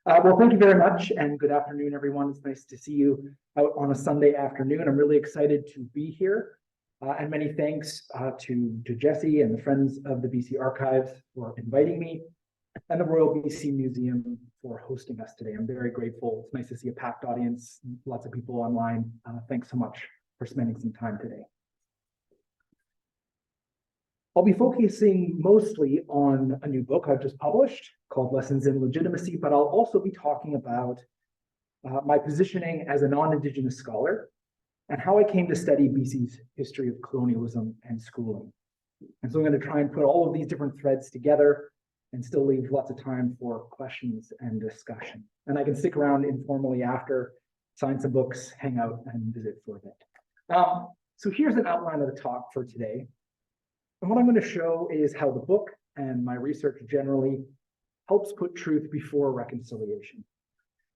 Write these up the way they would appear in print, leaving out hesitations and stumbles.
Well, thank you very much, and good afternoon, everyone. It's nice to see you out on a Sunday afternoon. I'm really excited to be here, and many thanks to Jesse and the Friends of the BC Archives for inviting me, and the Royal BC Museum for hosting us today. I'm very grateful. It's nice to see a packed audience, lots of people online. Thanks so much for spending some time today. I'll be focusing mostly on a new book I've just published called Lessons in Legitimacy, but I'll also be talking about my positioning as a non-Indigenous scholar and how I came to study BC's history of colonialism and schooling. And so I'm going to try and put all of these different threads together and still leave lots of time for questions and discussion. And I can stick around informally after, sign some books, hang out, and visit for a bit. So here's an outline of the talk for today. And what I'm going to show is how the book and my research generally helps put truth before reconciliation.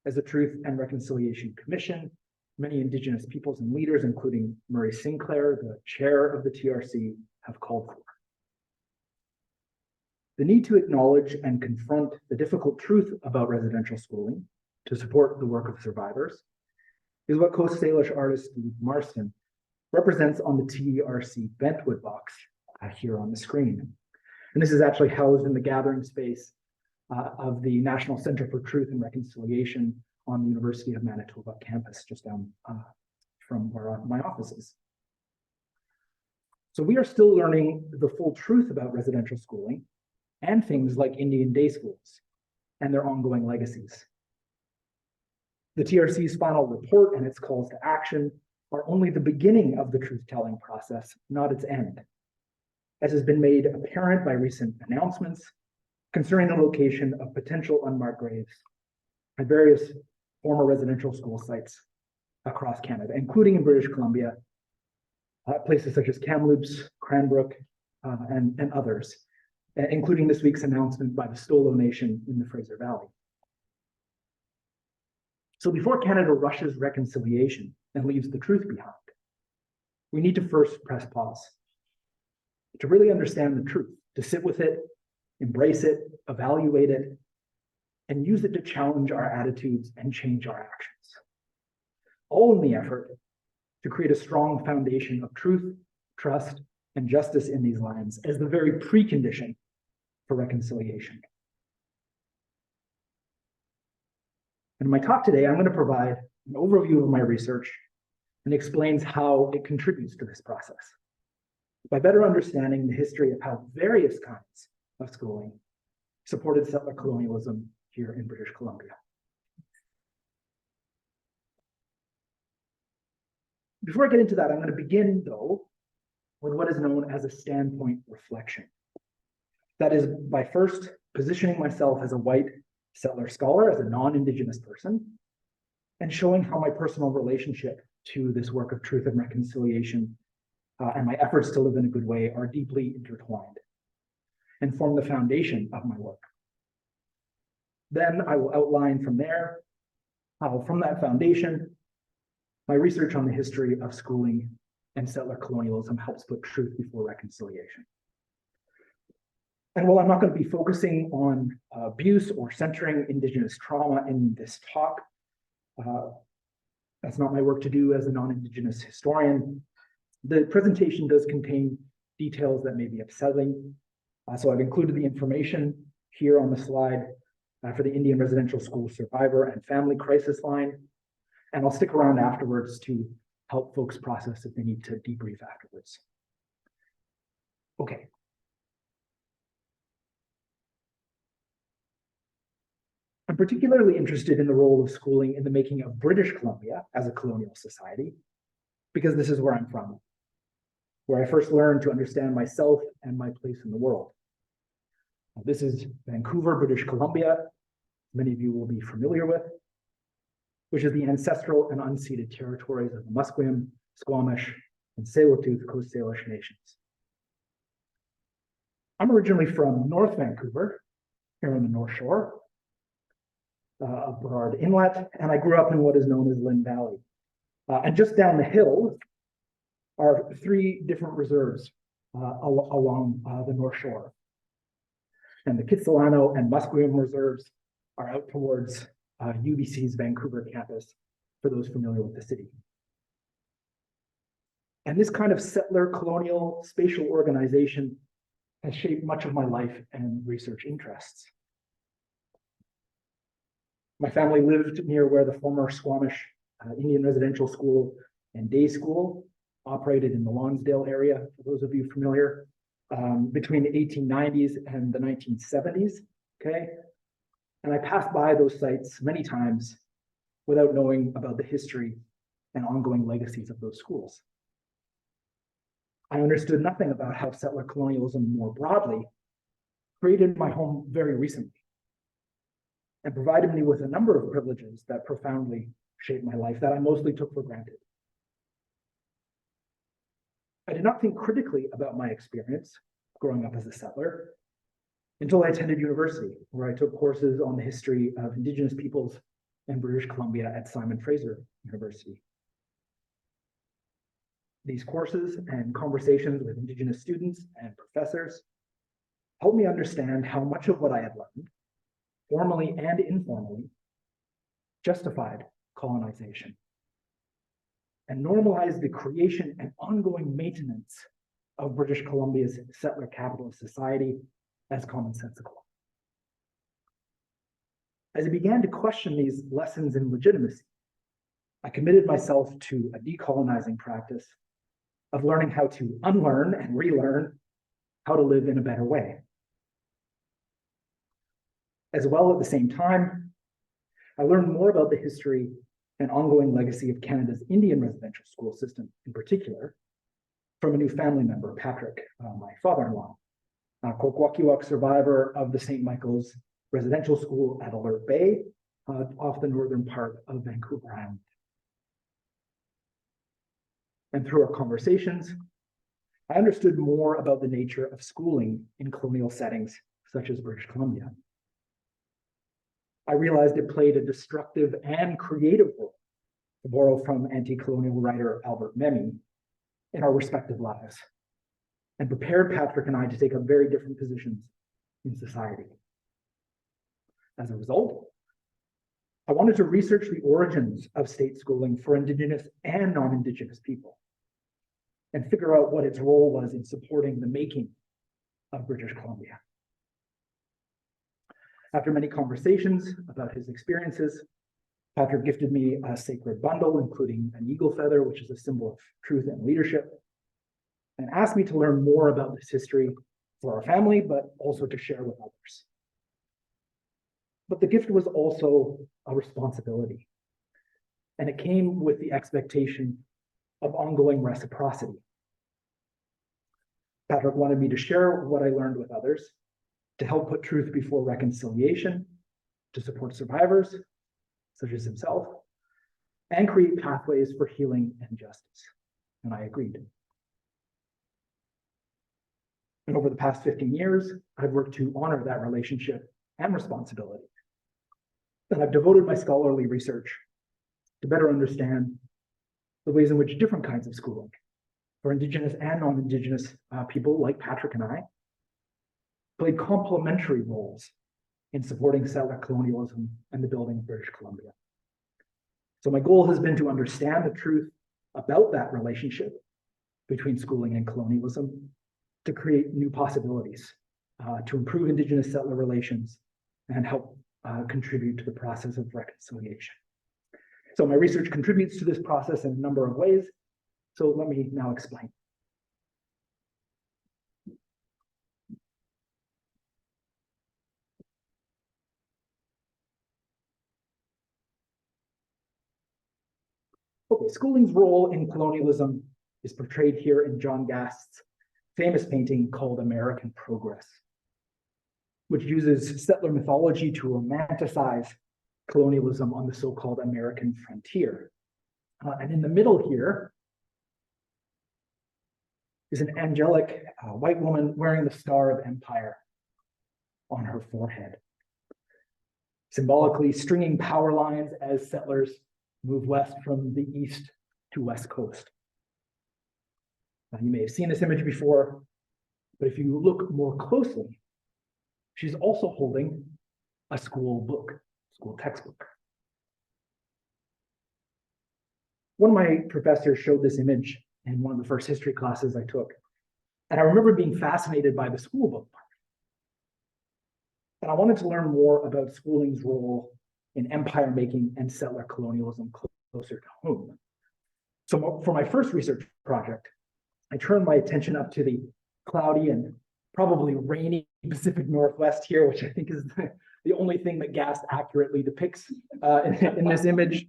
As the Truth and Reconciliation Commission, many Indigenous peoples and leaders, including Murray Sinclair, the chair of the TRC, have called for. The need to acknowledge and confront the difficult truth about residential schooling to support the work of survivors is what Coast Salish artist Luke Marston represents on the TRC Bentwood box here on the screen. And this is actually housed in the gathering space of the National Center for Truth and Reconciliation on the University of Manitoba campus, just down from where my office is. So we are still learning the full truth about residential schooling and things like Indian day schools and their ongoing legacies. The TRC's final report and its calls to action are only the beginning of the truth-telling process, not its end, as has been made apparent by recent announcements concerning the location of potential unmarked graves at various former residential school sites across Canada, including in British Columbia, places such as Kamloops, Cranbrook, and others, including this week's announcement by the Stolo Nation in the Fraser Valley. So before Canada rushes reconciliation and leaves the truth behind, we need to first press pause, to really understand the truth, to sit with it, embrace it, evaluate it, and use it to challenge our attitudes and change our actions. All in the effort to create a strong foundation of truth, trust, and justice in these lands as the very precondition for reconciliation. In my talk today, I'm going to provide an overview of my research and explains how it contributes to this process, by better understanding the history of how various kinds of schooling supported settler colonialism here in British Columbia. Before I get into that, I'm going to begin, though, with what is known as a standpoint reflection. That is, by first positioning myself as a white settler scholar, as a non-Indigenous person, and showing how my personal relationship to this work of truth and reconciliation and my efforts to live in a good way are deeply intertwined and form the foundation of my work. Then I will outline from there how, from that foundation, my research on the history of schooling and settler colonialism helps put truth before reconciliation. And while I'm not going to be focusing on abuse or centering Indigenous trauma in this talk, that's not my work to do as a non-Indigenous historian. The presentation does contain details that may be upsetting. So I've included the information here on the slide for the Indian Residential School Survivor and Family Crisis Line. And I'll stick around afterwards to help folks process if they need to debrief afterwards. Okay. I'm particularly interested in the role of schooling in the making of British Columbia as a colonial society, because this is where I'm from, where I first learned to understand myself and my place in the world. This is Vancouver, British Columbia, many of you will be familiar with, which is the ancestral and unceded territories of the Musqueam, Squamish, and Tsleil-Waututh Coast Salish nations. I'm originally from North Vancouver, here on the North Shore of Burrard Inlet, and I grew up in what is known as Lynn Valley. And just down the hill are 3 different reserves along the North Shore. And the Kitsilano and Musqueam reserves are out towards UBC's Vancouver campus, for those familiar with the city. And this kind of settler colonial spatial organization has shaped much of my life and research interests. My family lived near where the former Squamish Indian Residential School and Day School operated in the Lonsdale area, for those of you familiar, between the 1890s and the 1970s, okay? And I passed by those sites many times without knowing about the history and ongoing legacies of those schools. I understood nothing about how settler colonialism more broadly created my home very recently and provided me with a number of privileges that profoundly shaped my life that I mostly took for granted. I did not think critically about my experience growing up as a settler until I attended university, where I took courses on the history of Indigenous peoples in British Columbia at Simon Fraser University. These courses and conversations with Indigenous students and professors helped me understand how much of what I had learned, formally and informally, justified colonization and normalized the creation and ongoing maintenance of British Columbia's settler capitalist society as commonsensical. As I began to question these lessons in legitimacy, I committed myself to a decolonizing practice of learning how to unlearn and relearn how to live in a better way. As well, at the same time, I learned more about the history and ongoing legacy of Canada's Indian residential school system in particular from a new family member, Patrick, my father-in-law, a Kwakwaka'wakw survivor of the St. Michael's Residential School at Alert Bay, off the northern part of Vancouver Island. And through our conversations, I understood more about the nature of schooling in colonial settings, such as British Columbia. I realized it played a destructive and creative role, to borrow from anti-colonial writer Albert Memmi, in our respective lives, and prepared Patrick and I to take up very different positions in society. As a result, I wanted to research the origins of state schooling for Indigenous and non-Indigenous people, and figure out what its role was in supporting the making of British Columbia. After many conversations about his experiences, Patrick gifted me a sacred bundle, including an eagle feather, which is a symbol of truth and leadership, and asked me to learn more about this history for our family, but also to share with others. But the gift was also a responsibility, and it came with the expectation of ongoing reciprocity. Patrick wanted me to share what I learned with others, to help put truth before reconciliation, to support survivors, such as himself, and create pathways for healing and justice. And I agreed. And over the past 15 years, I've worked to honor that relationship and responsibility. And I've devoted my scholarly research to better understand the ways in which different kinds of schooling for Indigenous and non-Indigenous people like Patrick and I played complementary roles in supporting settler colonialism and the building of British Columbia. So my goal has been to understand the truth about that relationship between schooling and colonialism, to create new possibilities, to improve Indigenous settler relations, and help contribute to the process of reconciliation. So my research contributes to this process in a number of ways. So let me now explain. Okay, schooling's role in colonialism is portrayed here in John Gast's famous painting called American Progress, which uses settler mythology to romanticize colonialism on the so-called American frontier. And in the middle here is an angelic white woman wearing the Star of Empire on her forehead, symbolically stringing power lines as settlers move west from the east to west coast. Now, you may have seen this image before, but if you look more closely, she's also holding a school book, school textbook. One of my professors showed this image in one of the first history classes I took. And I remember being fascinated by the school book part. And I wanted to learn more about schooling's role in empire making and settler colonialism closer to home. So for my first research project, I turned my attention up to the cloudy and probably rainy Pacific Northwest here, which I think is the only thing that GAST accurately depicts in this image.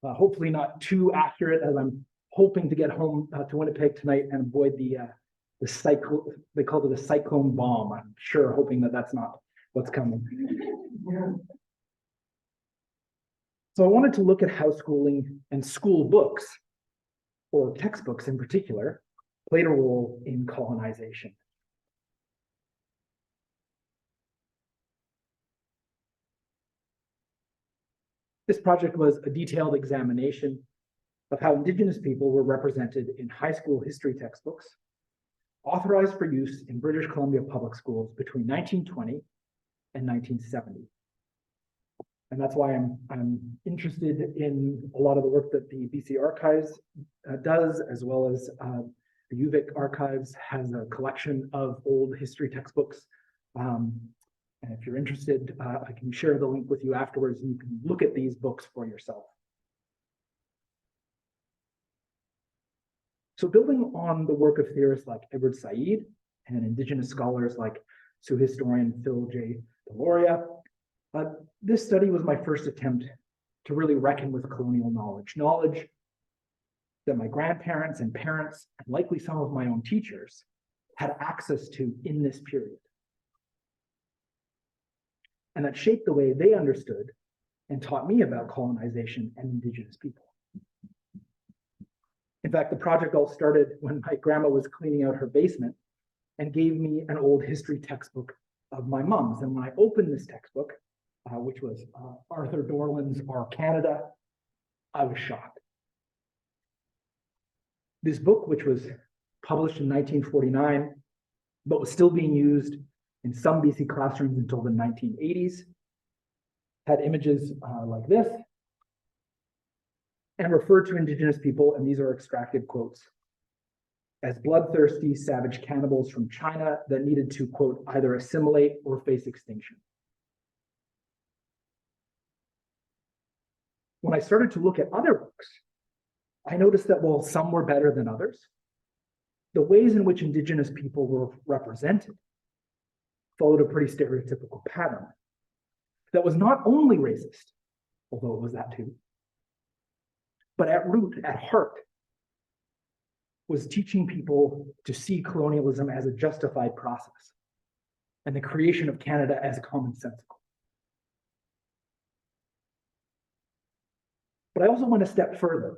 Hopefully not too accurate, as I'm hoping to get home to Winnipeg tonight and avoid the cyclone. They called it a cyclone bomb. I'm sure hoping that that's not what's coming. So I wanted to look at how schooling and school books, or textbooks in particular, played a role in colonization. This project was a detailed examination of how Indigenous people were represented in high school history textbooks, authorized for use in British Columbia public schools between 1920 and 1970. And that's why I'm interested in a lot of the work that the BC Archives does, as well as the UVic Archives has a collection of old history textbooks. And if you're interested, I can share the link with you afterwards, and you can look at these books for yourself. So building on the work of theorists like Edward Said and Indigenous scholars like Sioux historian Phil J. Deloria, this study was my first attempt to really reckon with colonial knowledge that my grandparents and parents, and likely some of my own teachers, had access to in this period. And that shaped the way they understood and taught me about colonization and Indigenous people. In fact, the project all started when my grandma was cleaning out her basement and gave me an old history textbook of my mom's. And when I opened this textbook, which was Arthur Dorland's Our Canada, I was shocked. This book, which was published in 1949, but was still being used in some BC classrooms until the 1980s, had images like this, and referred to Indigenous people, and these are extracted quotes, as bloodthirsty, savage cannibals from China that needed to, quote, either assimilate or face extinction. When I started to look at other books, I noticed that while some were better than others, the ways in which Indigenous people were represented followed a pretty stereotypical pattern that was not only racist, although it was that too, but at root, at heart, was teaching people to see colonialism as a justified process and the creation of Canada as commonsensical. But I also went a step further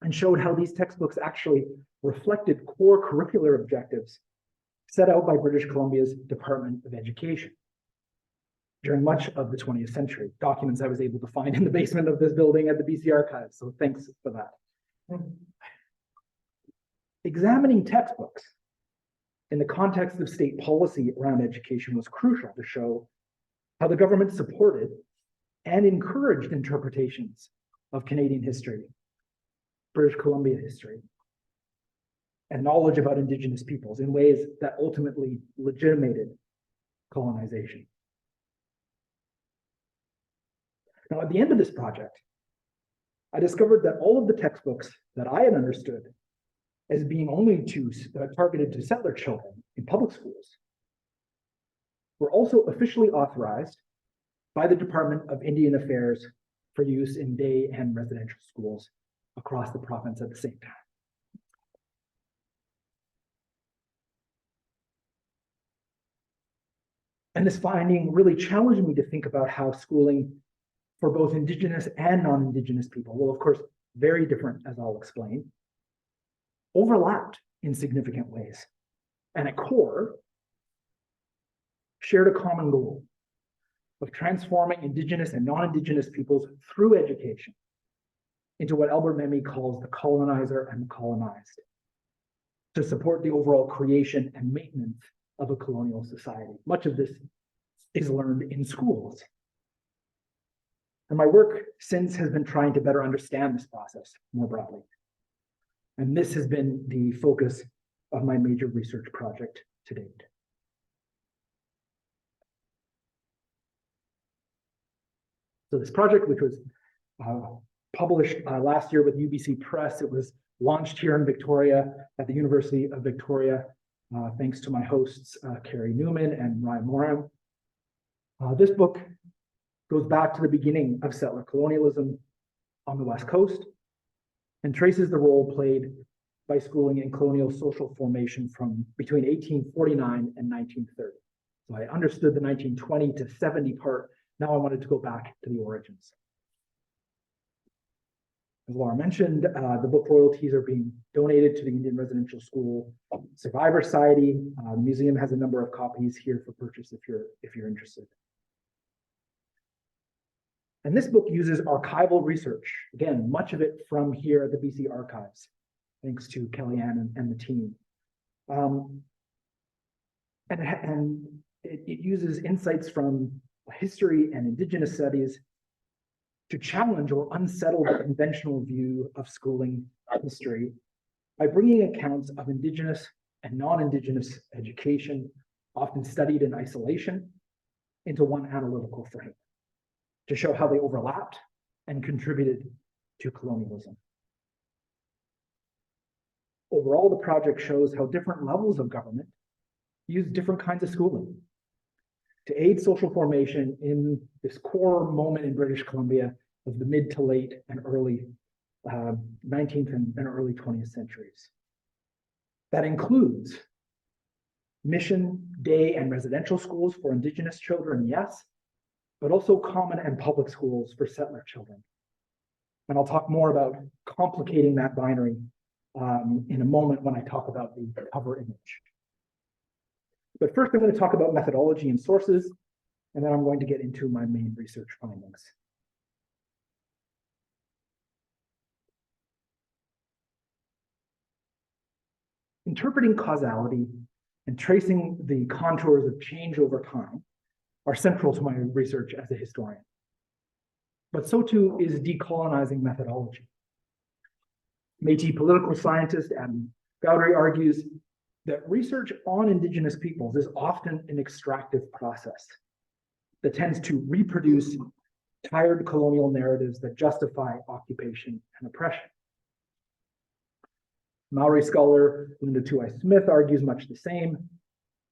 and showed how these textbooks actually reflected core curricular objectives set out by British Columbia's Department of Education during much of the 20th century, documents I was able to find in the basement of this building at the BC Archives, so thanks for that. Examining textbooks in the context of state policy around education was crucial to show how the government supported and encouraged interpretations of Canadian history, British Columbia history, and knowledge about Indigenous peoples in ways that ultimately legitimated colonization. Now, at the end of this project, I discovered that all of the textbooks that I had understood as being only targeted to settler children in public schools were also officially authorized by the Department of Indian Affairs for use in day and residential schools across the province at the same time. And this finding really challenged me to think about how schooling for both Indigenous and non-Indigenous people, well, of course, very different, as I'll explain, overlapped in significant ways, and at core, shared a common goal of transforming Indigenous and non-Indigenous peoples through education into what Albert Memmi calls the colonizer and the colonized, to support the overall creation and maintenance of a colonial society. Much of this is learned in schools. And my work since has been trying to better understand this process more broadly. And this has been the focus of my major research project to date. So this project, which was published last year with UBC Press, it was launched here in Victoria at the University of Victoria, thanks to my hosts, Carrie Newman and Ryan Moran. This book goes back to the beginning of settler colonialism on the West Coast and traces the role played by schooling in colonial social formation from between 1849 and 1930. So I understood the 1920 to 70 part. Now I wanted to go back to the origins. As Laura mentioned, the book royalties are being donated to the Indian Residential School Survivor Society. The museum has a number of copies here for purchase if you're interested. And this book uses archival research, again, much of it from here at the BC Archives, thanks to Kellyanne and the team. It uses insights from history and Indigenous studies to challenge or unsettle the conventional view of schooling history by bringing accounts of Indigenous and non-Indigenous education, often studied in isolation, into one analytical frame to show how they overlapped and contributed to colonialism. Overall, the project shows how different levels of government use different kinds of schooling to aid social formation in this core moment in British Columbia of the mid to late and early 19th and early 20th centuries. That includes mission, day, and residential schools for Indigenous children, yes, but also common and public schools for settler children. And I'll talk more about complicating that binary in a moment when I talk about the cover image. But first, I'm going to talk about methodology and sources, and then I'm going to get into my main research findings. Interpreting causality and tracing the contours of change over time are central to my research as a historian. But so too is decolonizing methodology. Métis political scientist Adam Gowdery argues that research on Indigenous peoples is often an extractive process that tends to reproduce tired colonial narratives that justify occupation and oppression. Maori scholar Linda Tuai Smith argues much the same,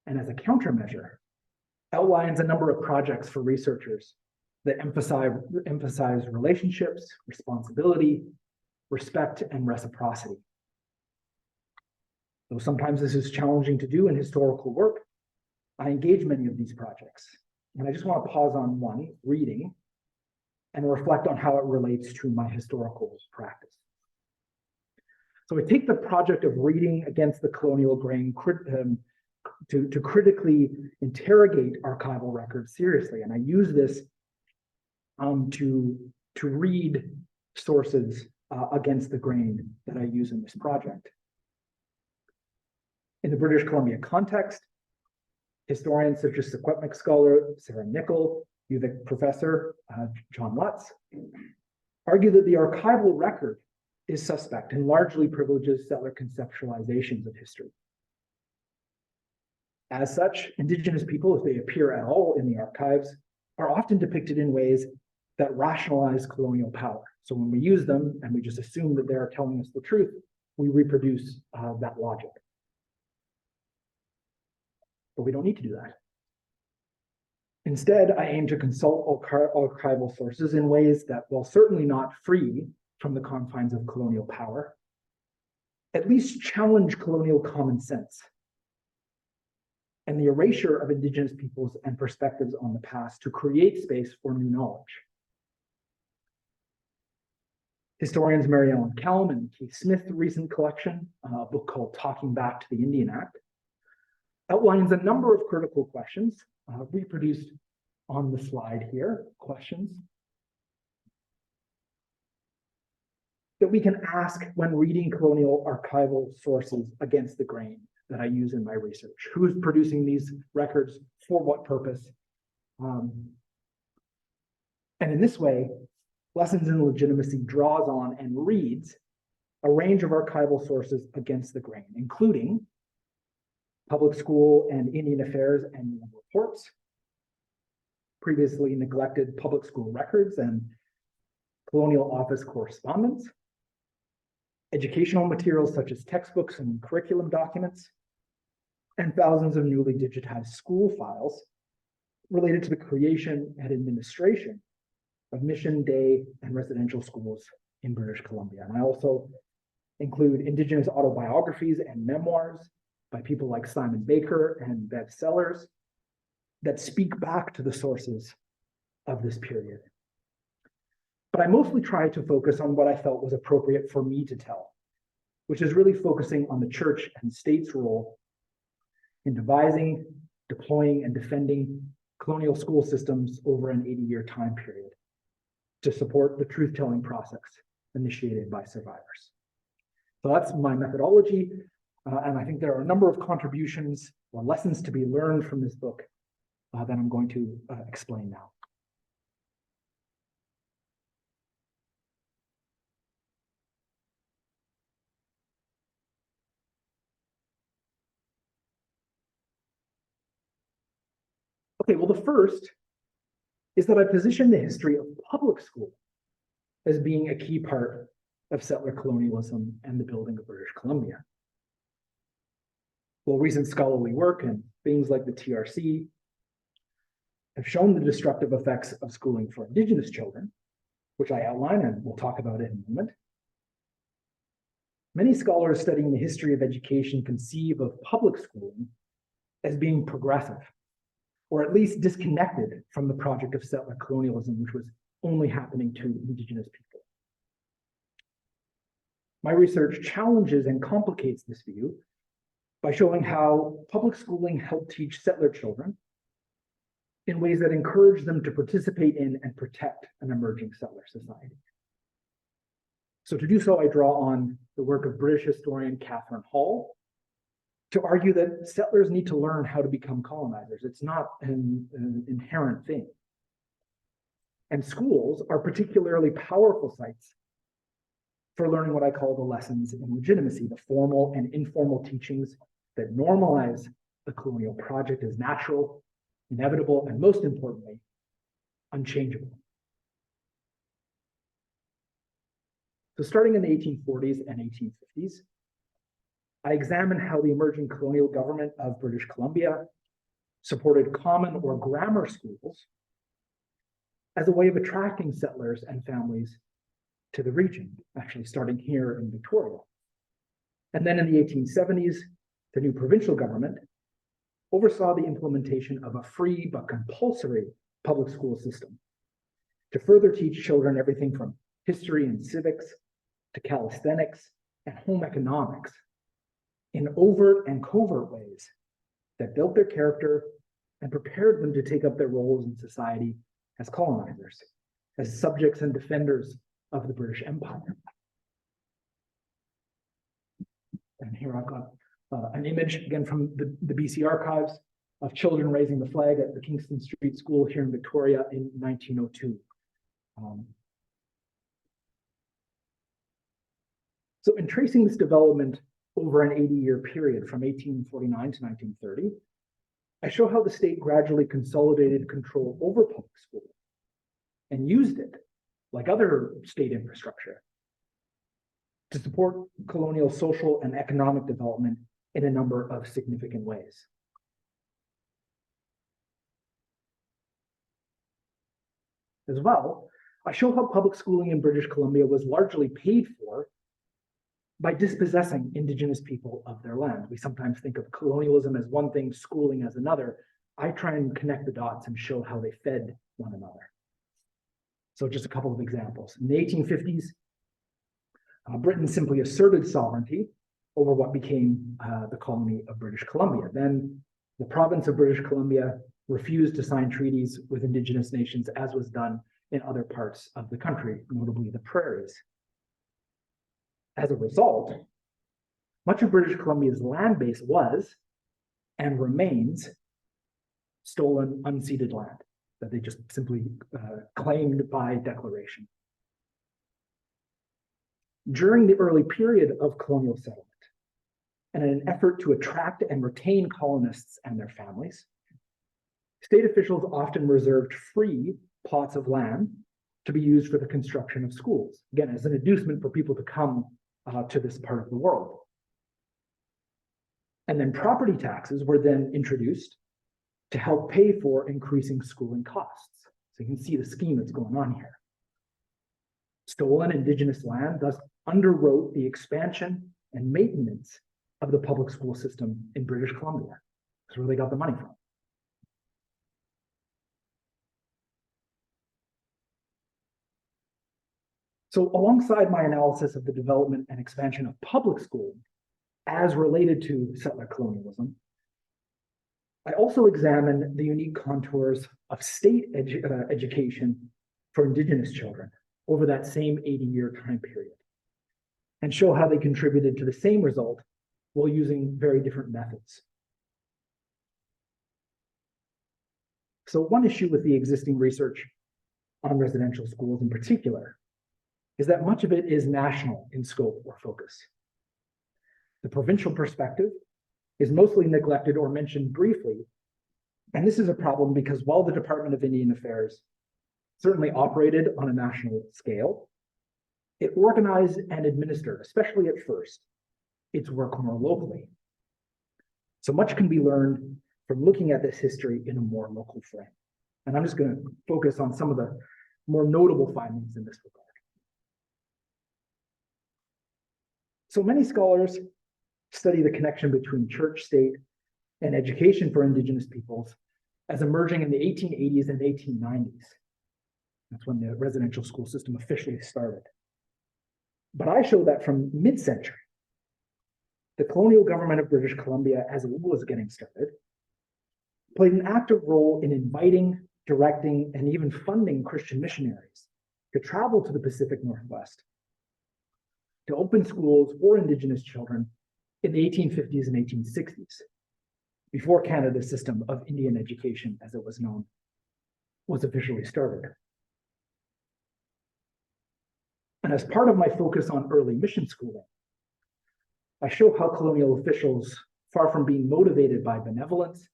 and as a countermeasure, outlines a number of projects for researchers that emphasize relationships, responsibility, respect, and reciprocity. Though sometimes this is challenging to do in historical work, I engage many of these projects. And I just want to pause on one, reading, and reflect on how it relates to my historical practice. So I take the project of reading against the colonial grain to critically interrogate archival records seriously. And I use this to read sources against the grain that I use in this project. In the British Columbia context, historians such as Secwepemc scholar Sarah Nichol, UVic professor John Lutz, argue that the archival record is suspect and largely privileges settler conceptualizations of history. As such, Indigenous people, if they appear at all in the archives, are often depicted in ways that rationalize colonial power. So when we use them and we just assume that they're telling us the truth, we reproduce that logic. But we don't need to do that. Instead, I aim to consult archival sources in ways that, while certainly not free from the confines of colonial power, at least challenge colonial common sense and the erasure of Indigenous peoples and perspectives on the past to create space for new knowledge. Historians Mary Ellen Kellum and Keith Smith's recent collection, a book called Talking Back to the Indian Act, outlines a number of critical questions reproduced on the slide here, questions that we can ask when reading colonial archival sources against the grain that I use in my research. Who is producing these records, for what purpose? And And in this way, Lessons in Legitimacy draws on and reads a range of archival sources against the grain, including public school and Indian affairs annual reports, previously neglected public school records and colonial office correspondence, educational materials such as textbooks and curriculum documents, and thousands of newly digitized school files related to the creation and administration of mission, day, and residential schools in British Columbia. And I also include Indigenous autobiographies and memoirs by people like Simon Baker and Bev Sellers that speak back to the sources of this period. But I mostly try to focus on what I felt was appropriate for me to tell, which is really focusing on the church and state's role in devising, deploying, and defending colonial school systems over an 80-year time period to support the truth-telling process initiated by survivors. So that's my methodology, and I think there are a number of contributions or lessons to be learned from this book that I'm going to explain now. Okay, well, the first is that I position the history of public school as being a key part of settler colonialism and the building of British Columbia. Well, recent scholarly work and things like the TRC have shown the destructive effects of schooling for Indigenous children, which I outline and we'll talk about in a moment. Many scholars studying the history of education conceive of public schooling as being progressive, or at least disconnected from the project of settler colonialism, which was only happening to Indigenous people. My research challenges and complicates this view by showing how public schooling helped teach settler children in ways that encourage them to participate in and protect an emerging settler society. So to do so, I draw on the work of British historian Catherine Hall to argue that settlers need to learn how to become colonizers. It's not an inherent thing. And schools are particularly powerful sites for learning what I call the lessons in legitimacy, the formal and informal teachings that normalize the colonial project as natural, inevitable, and most importantly, unchangeable. So starting in the 1840s and 1850s, I examine how the emerging colonial government of British Columbia supported common or grammar schools as a way of attracting settlers and families to the region, actually starting here in Victoria. And then in the 1870s, the new provincial government oversaw the implementation of a free but compulsory public school system to further teach children everything from history and civics to calisthenics and home economics in overt and covert ways that built their character and prepared them to take up their roles in society as colonizers, as subjects and defenders of the British Empire. And here I've got an image, again, from the BC archives of children raising the flag at the Kingston Street School here in Victoria in 1902. So in tracing this development over an 80-year period from 1849 to 1930, I show how the state gradually consolidated control over public school and used it, like other state infrastructure, to support colonial social and economic development in a number of significant ways. As well, I show how public schooling in British Columbia was largely paid for by dispossessing Indigenous people of their land. We sometimes think of colonialism as one thing, schooling as another. I try and connect the dots and show how they fed one another. So just a couple of examples. In the 1850s, Britain simply asserted sovereignty over what became the colony of British Columbia. Then the province of British Columbia refused to sign treaties with Indigenous nations, as was done in other parts of the country, notably the prairies. As a result, much of British Columbia's land base was and remains stolen, unceded land that they just simply claimed by declaration. During the early period of colonial settlement, and in an effort to attract and retain colonists and their families, state officials often reserved free plots of land to be used for the construction of schools, again, as an inducement for people to come to this part of the world. And then property taxes were then introduced to help pay for increasing schooling costs. So you can see the scheme that's going on here. Stolen Indigenous land thus underwrote the expansion and maintenance of the public school system in British Columbia. That's where they got the money from. So alongside my analysis of the development and expansion of public schooling as related to settler colonialism, I also examine the unique contours of state education for Indigenous children over that same 80-year time period, and show how they contributed to the same result while using very different methods. So one issue with the existing research on residential schools in particular is that much of it is national in scope or focus. The provincial perspective is mostly neglected or mentioned briefly, and this is a problem because while the Department of Indian Affairs certainly operated on a national scale, it organized and administered, especially at first, its work more locally. So much can be learned from looking at this history in a more local frame. And I'm just going to focus on some of the more notable findings in this regard. So many scholars study the connection between church, state, and education for Indigenous peoples as emerging in the 1880s and 1890s. That's when the residential school system officially started. But I show that from mid-century, the colonial government of British Columbia, as it was getting started, played an active role in inviting, directing, and even funding Christian missionaries to travel to the Pacific Northwest to open schools for Indigenous children in the 1850s and 1860s, before Canada's system of Indian education, as it was known, was officially started. And as part of my focus on early mission schooling, I show how colonial officials, far from being motivated by benevolence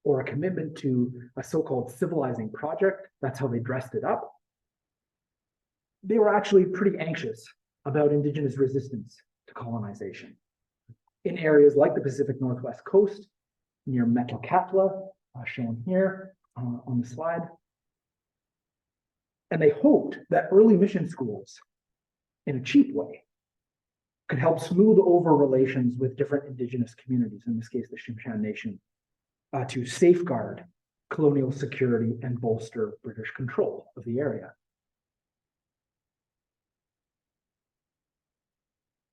or a commitment to a so-called civilizing project, that's how they dressed it up, they were actually pretty anxious about Indigenous resistance to colonization in areas like the Pacific Northwest coast, near Metlakatla, shown here on the slide. And they hoped that early mission schools, in a cheap way, could help smooth over relations with different Indigenous communities, in this case, the Tsimshian Nation, to safeguard colonial security and bolster British control of the area.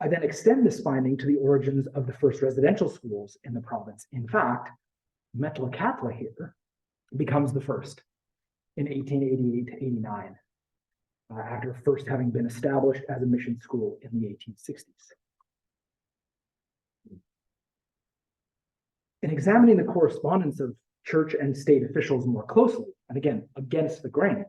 I then extend this finding to the origins of the first residential schools in the province. In fact, Metlakatla here becomes the first in 1888 to 89, after first having been established as a mission school in the 1860s. In examining the correspondence of church and state officials more closely, and again, against the grain,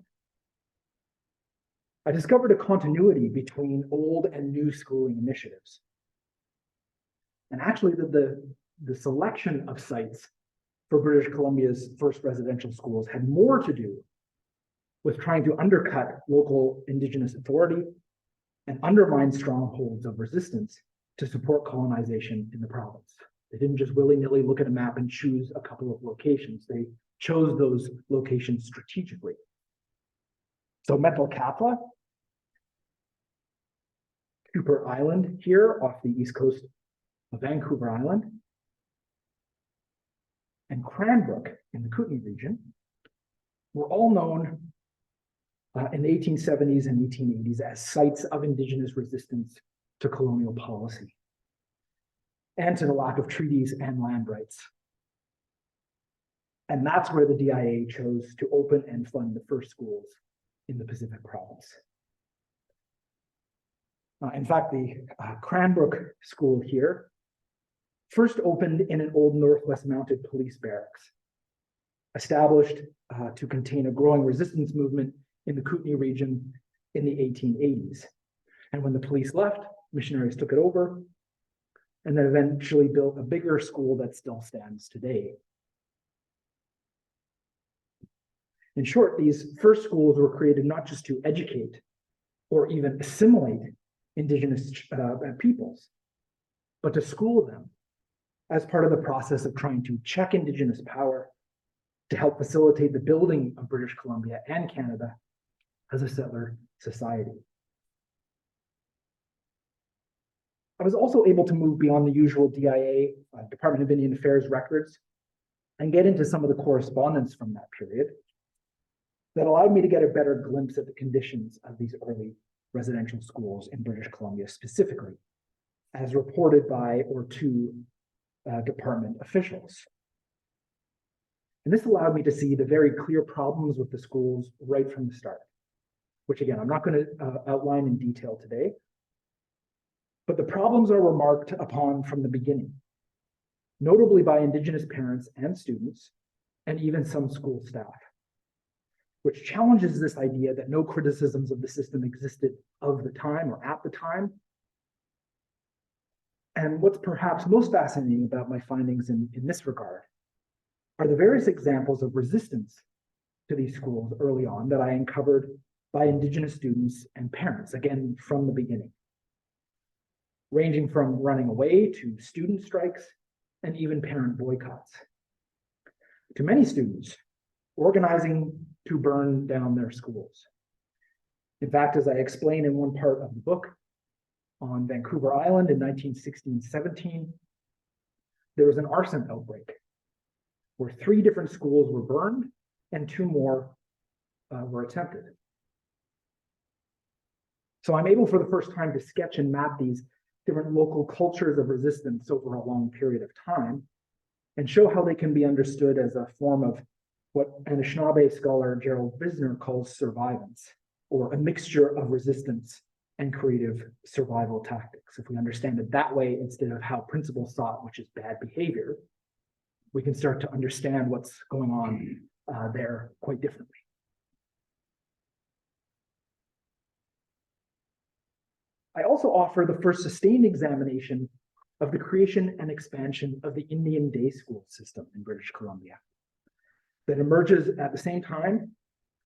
I discovered a continuity between old and new schooling initiatives. And actually, the selection of sites for British Columbia's first residential schools had more to do with trying to undercut local Indigenous authority and undermine strongholds of resistance to support colonization in the province. They didn't just willy-nilly look at a map and choose a couple of locations. They chose those locations strategically. So Metlakatla, Cooper Island here off the east coast of Vancouver Island, and Cranbrook in the Kootenay region were all known in the 1870s and 1880s as sites of Indigenous resistance to colonial policy and to the lack of treaties and land rights. And that's where the DIA chose to open and fund the first schools in the Pacific province. In fact, the Cranbrook School here first opened in an old Northwest Mounted Police barracks established to contain a growing resistance movement in the Kootenay region in the 1880s. And when the police left, missionaries took it over and then eventually built a bigger school that still stands today. In short, these first schools were created not just to educate or even assimilate Indigenous peoples, but to school them as part of the process of trying to check Indigenous power to help facilitate the building of British Columbia and Canada as a settler society. I was also able to move beyond the usual DIA, Department of Indian Affairs records, and get into some of the correspondence from that period that allowed me to get a better glimpse at the conditions of these early residential schools in British Columbia specifically, as reported by or to department officials. And this allowed me to see the very clear problems with the schools right from the start, which again, I'm not going to outline in detail today, but the problems are remarked upon from the beginning, notably by Indigenous parents and students, and even some school staff, which challenges this idea that no criticisms of the system existed of the time or at the time. And what's perhaps most fascinating about my findings in this regard are the various examples of resistance to these schools early on that I uncovered by Indigenous students and parents, again, from the beginning, ranging from running away to student strikes and even parent boycotts. To many students, organizing to burn down their schools. In fact, as I explain in one part of the book, on Vancouver Island in 1916-17, there was an arson outbreak where 3 different schools were burned and 2 more were attempted. So I'm able for the first time to sketch and map these different local cultures of resistance over a long period of time and show how they can be understood as a form of what Anishinaabe scholar Gerald Visner calls survivance, or a mixture of resistance and creative survival tactics. If we understand it that way, instead of how principles sought, which is bad behavior, we can start to understand what's going on there quite differently. I also offer the first sustained examination of the creation and expansion of the Indian day school system in British Columbia that emerges at the same time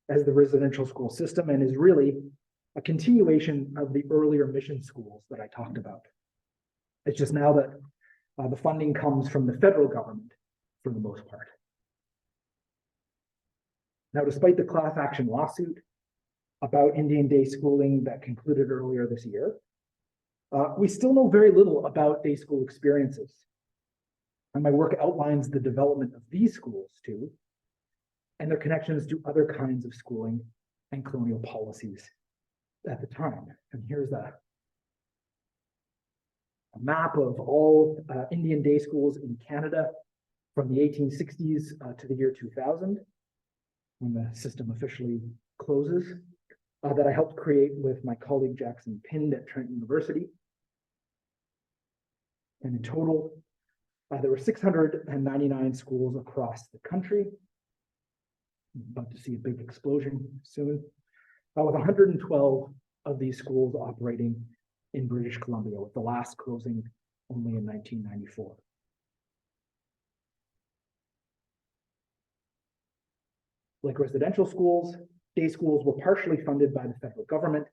as the residential school system and is really a continuation of the earlier mission schools that I talked about. It's just now that the funding comes from the federal government for the most part. Now, despite the class action lawsuit about Indian day schooling that concluded earlier this year, we still know very little about day school experiences. And my work outlines the development of these schools too, and their connections to other kinds of schooling and colonial policies at the time. And here's a map of all Indian day schools in Canada from the 1860s to the year 2000, when the system officially closes, that I helped create with my colleague Jackson Pind at Trent University. And in total, there were 699 schools across the country. I'm about to see a big explosion soon, with 112 of these schools operating in British Columbia, with the last closing only in 1994. Like residential schools, day schools were partially funded by the federal government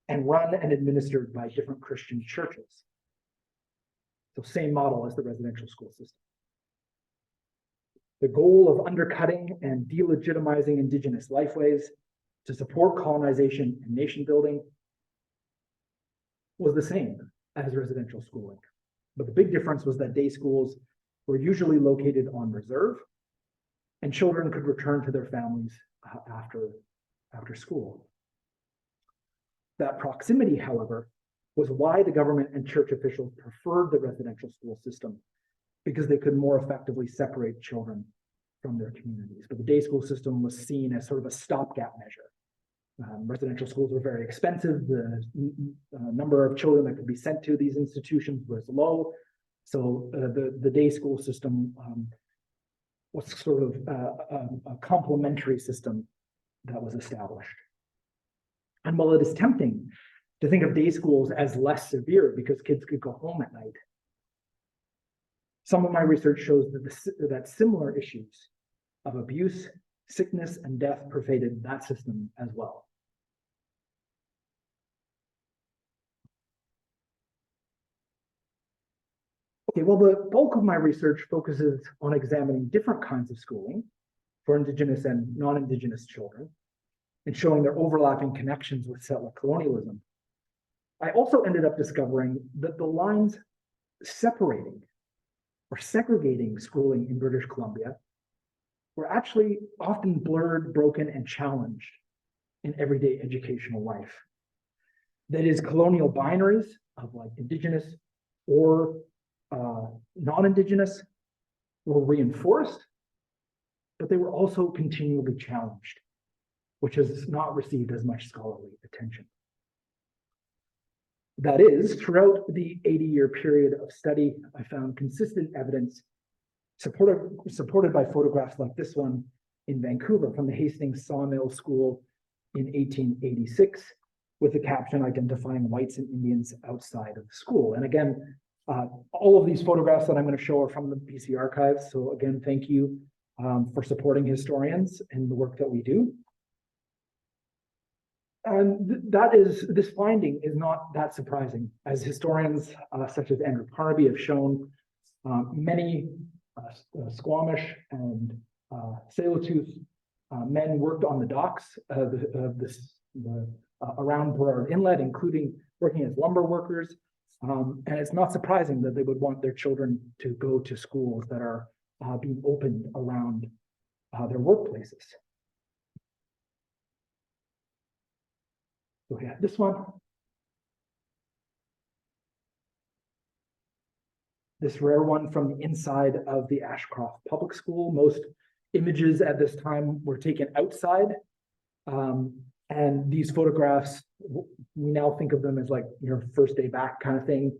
and run and administered by different Christian churches. So same model as the residential school system. The goal of undercutting and delegitimizing Indigenous lifeways to support colonization and nation building was the same as residential schooling. But the big difference was that day schools were usually located on reserve, and children could return to their families after school. That proximity, however, was why the government and church officials preferred the residential school system, because they could more effectively separate children from their communities. But the day school system was seen as sort of a stopgap measure. Residential schools were very expensive. The number of children that could be sent to these institutions was low. So the day school system was sort of a complementary system that was established. And while it is tempting to think of day schools as less severe because kids could go home at night, some of my research shows that similar issues of abuse, sickness, and death pervaded that system as well. Okay, well, the bulk of my research focuses on examining different kinds of schooling for Indigenous and non-Indigenous children and showing their overlapping connections with settler colonialism. I also ended up discovering that the lines separating or segregating schooling in British Columbia were actually often blurred, broken, and challenged in everyday educational life. That is, colonial binaries of like Indigenous or non-Indigenous were reinforced, but they were also continually challenged, which has not received as much scholarly attention. That is, throughout the 80-year period of study, I found consistent evidence supported by photographs like this one in Vancouver from the Hastings Sawmill School in 1886, with the caption identifying whites and Indians outside of the school. And again, all of these photographs that I'm going to show are from the BC archives. So again, thank you for supporting historians and the work that we do. And this finding is not that surprising, as historians such as Andrew Parnaby have shown. Many Squamish and Tsleil-Waututh men worked on the docks around Burrard Inlet, including working as lumber workers. And it's not surprising that they would want their children to go to schools that are being opened around their workplaces. So yeah, this one. This rare one from the inside of the Ashcroft Public School. Most images at this time were taken outside. And these photographs, we now think of them as like your first day back kind of thing.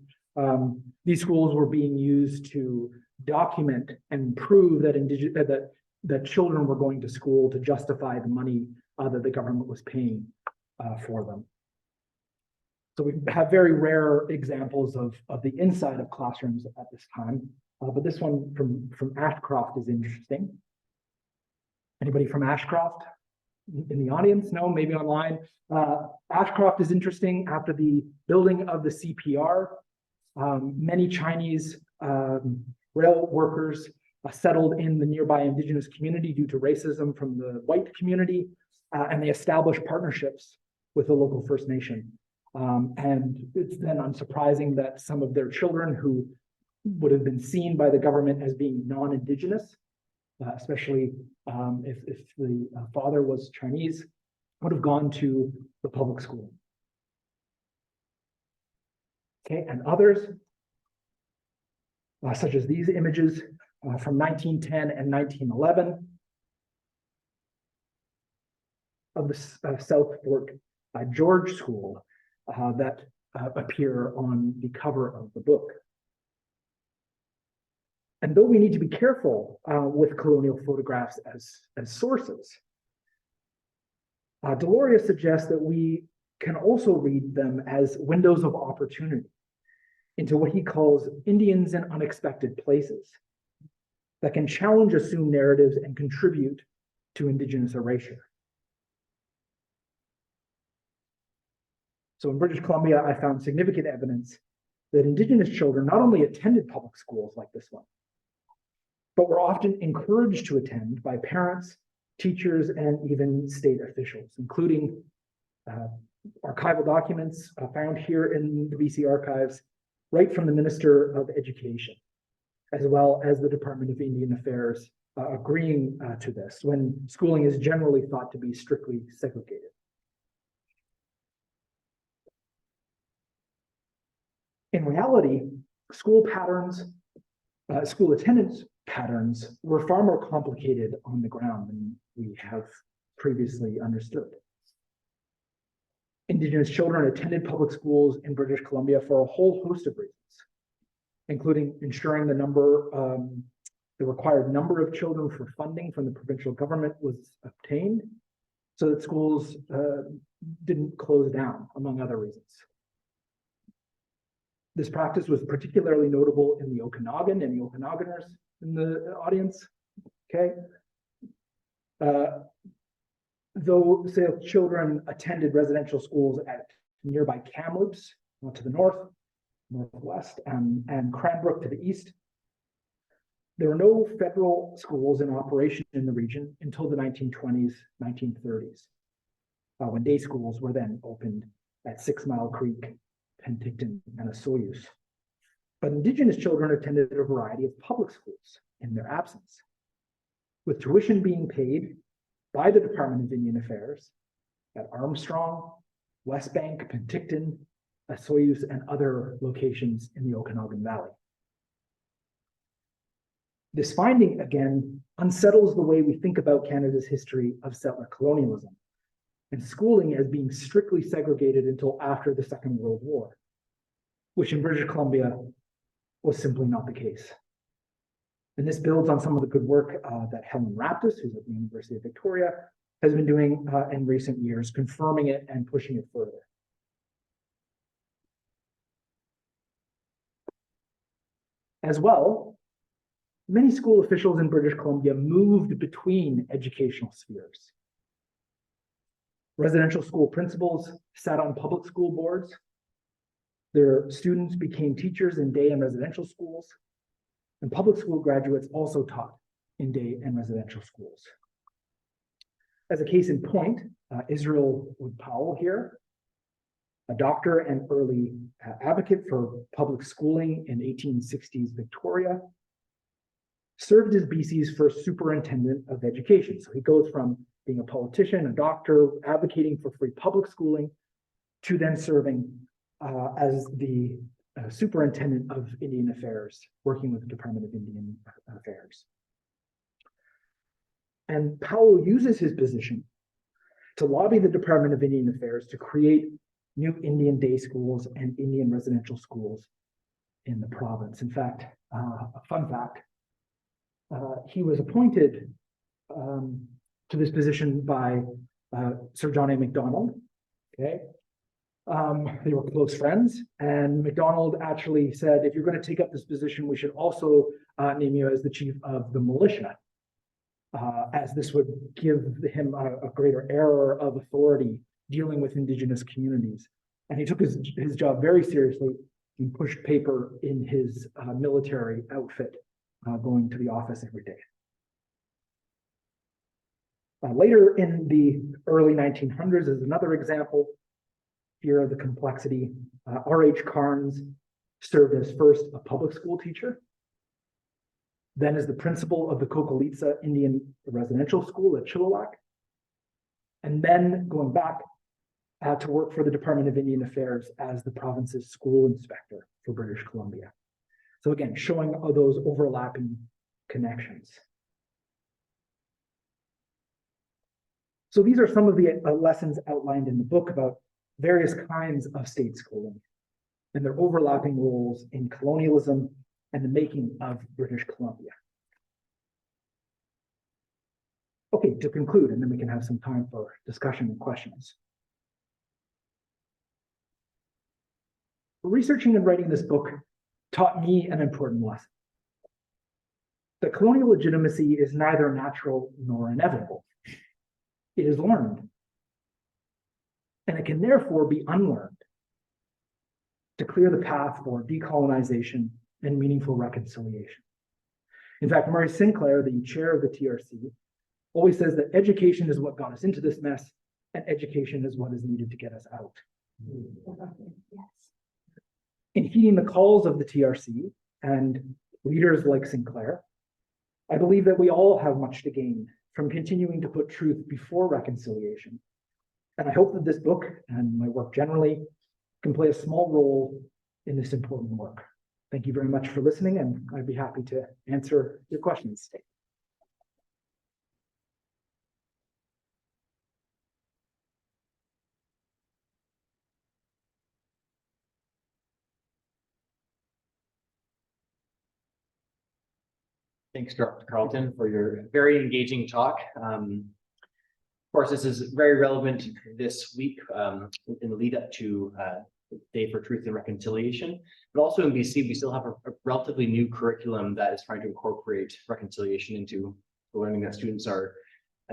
These schools were being used to document and prove that that children were going to school to justify the money that the government was paying for them. So we have very rare examples of the inside of classrooms at this time. But this one from Ashcroft is interesting. Anybody from Ashcroft in the audience? No, maybe online. Ashcroft is interesting. After the building of the CPR, many Chinese rail workers settled in the nearby Indigenous community due to racism from the white community, and they established partnerships with the local First Nation. And it's then unsurprising that some of their children who would have been seen by the government as being non-Indigenous, especially if the father was Chinese, would have gone to the public school. Okay, and others, such as these images from 1910 and 1911 of the South Fort George School that appear on the cover of the book. And though we need to be careful with colonial photographs as sources, Deloria suggests that we can also read them as windows of opportunity into what he calls Indians in unexpected places that can challenge assumed narratives and contribute to Indigenous erasure. So in British Columbia, I found significant evidence that Indigenous children not only attended public schools like this one, but were often encouraged to attend by parents, teachers, and even state officials, including archival documents found here in the BC archives, right from the Minister of Education, as well as the Department of Indian Affairs agreeing to this, when schooling is generally thought to be strictly segregated. In reality, school attendance patterns were far more complicated on the ground than we have previously understood. Indigenous children attended public schools in British Columbia for a whole host of reasons, including ensuring the number The required number of children for funding from the provincial government was obtained so that schools didn't close down, among other reasons. This practice was particularly notable in the Okanagan and the Okanaganers in the audience, okay? Though, say, children attended residential schools at nearby Kamloops to the northwest, and Cranbrook to the east, there were no federal schools in operation in the region until the 1920s, 1930s, when day schools were then opened at 6 Mile Creek, Penticton, and Osoyoos. But Indigenous children attended a variety of public schools in their absence, with tuition being paid by the Department of Indian Affairs at Armstrong, West Bank, Penticton, Osoyoos, and other locations in the Okanagan Valley. This finding, again, unsettles the way we think about Canada's history of settler colonialism and schooling as being strictly segregated until after the Second World War, which in British Columbia was simply not the case. And this builds on some of the good work that Helen Raptis, who's at the University of Victoria, has been doing in recent years, confirming it and pushing it further. As well, many school officials in British Columbia moved between educational spheres. Residential school principals sat on public school boards. Their students became teachers in day and residential schools, and public school graduates also taught in day and residential schools. As a case in point, Israel Wood Powell here, a doctor and early advocate for public schooling in 1860s Victoria, served as BC's first superintendent of education. So he goes from being a politician, a doctor, advocating for free public schooling, to then serving as the superintendent of Indian Affairs, working with the Department of Indian Affairs. And Powell uses his position to lobby the Department of Indian Affairs to create new Indian day schools and Indian residential schools in the province. In fact, a fun fact, he was appointed to this position by Sir John A. Macdonald, okay? They were close friends, and Macdonald actually said, if you're going to take up this position, we should also name you as the chief of the militia, as this would give him a greater air of authority dealing with Indigenous communities. And he took his job very seriously and pushed paper in his military outfit, going to the office every day. Later in the early 1900s is another example. Here are the complexity. R.H. Carnes served as first a public school teacher, then as the principal of the Cocolitsa Indian Residential School at Chilliwack, and then going back to work for the Department of Indian Affairs as the province's school inspector for British Columbia. So again, showing those overlapping connections. So these are some of the lessons outlined in the book about various kinds of state schooling and their overlapping roles in colonialism and the making of British Columbia. Okay, to conclude, and then we can have some time for discussion and questions. Researching and writing this book taught me an important lesson. That colonial legitimacy is neither natural nor inevitable. It is learned. And it can therefore be unlearned to clear the path for decolonization and meaningful reconciliation. In fact, Murray Sinclair, the chair of the TRC, always says that education is what got us into this mess, and education is what is needed to get us out. Yes. In heeding the calls of the TRC and leaders like Sinclair, I believe that we all have much to gain from continuing to put truth before reconciliation. And I hope that this book and my work generally can play a small role in this important work. Thank you very much for listening, and I'd be happy to answer your questions. Thanks, Dr. Carleton, for your very engaging talk. Of course, this is very relevant this week in the lead up to the Day for Truth and Reconciliation, but also in BC, we still have a relatively new curriculum that is trying to incorporate reconciliation into the learning that students are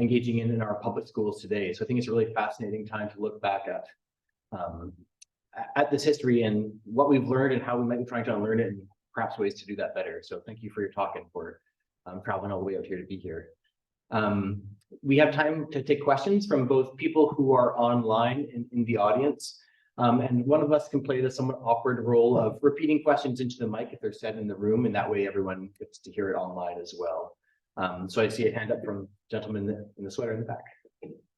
engaging in our public schools today. So I think it's a really fascinating time to look back at this history and what we've learned and how we might be trying to unlearn it and perhaps ways to do that better. So thank you for your talk and for traveling all the way out here to be here. We have time to take questions from both people who are online and in the audience. And one of us can play the somewhat awkward role of repeating questions into the mic if they're said in the room, and that way everyone gets to hear it online as well. So I see a hand up from gentleman in the sweater in the back.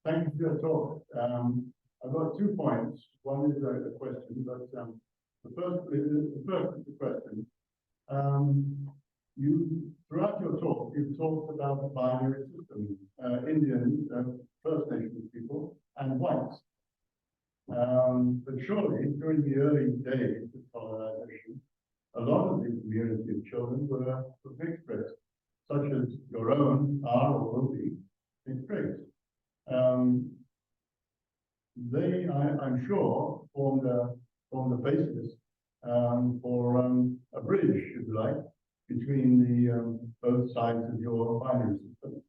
Thank you for your talk. I've got 2 points. One is a question, but the first question. Throughout your talk, you've talked about the binary system, Indian, First Nations people, and whites. But surely, during the early days of colonization, a lot of the community of children were mixed race, such as your own are or will be mixed race. They, I'm sure, form the basis for a bridge, if you like, between the both sides of your binary system.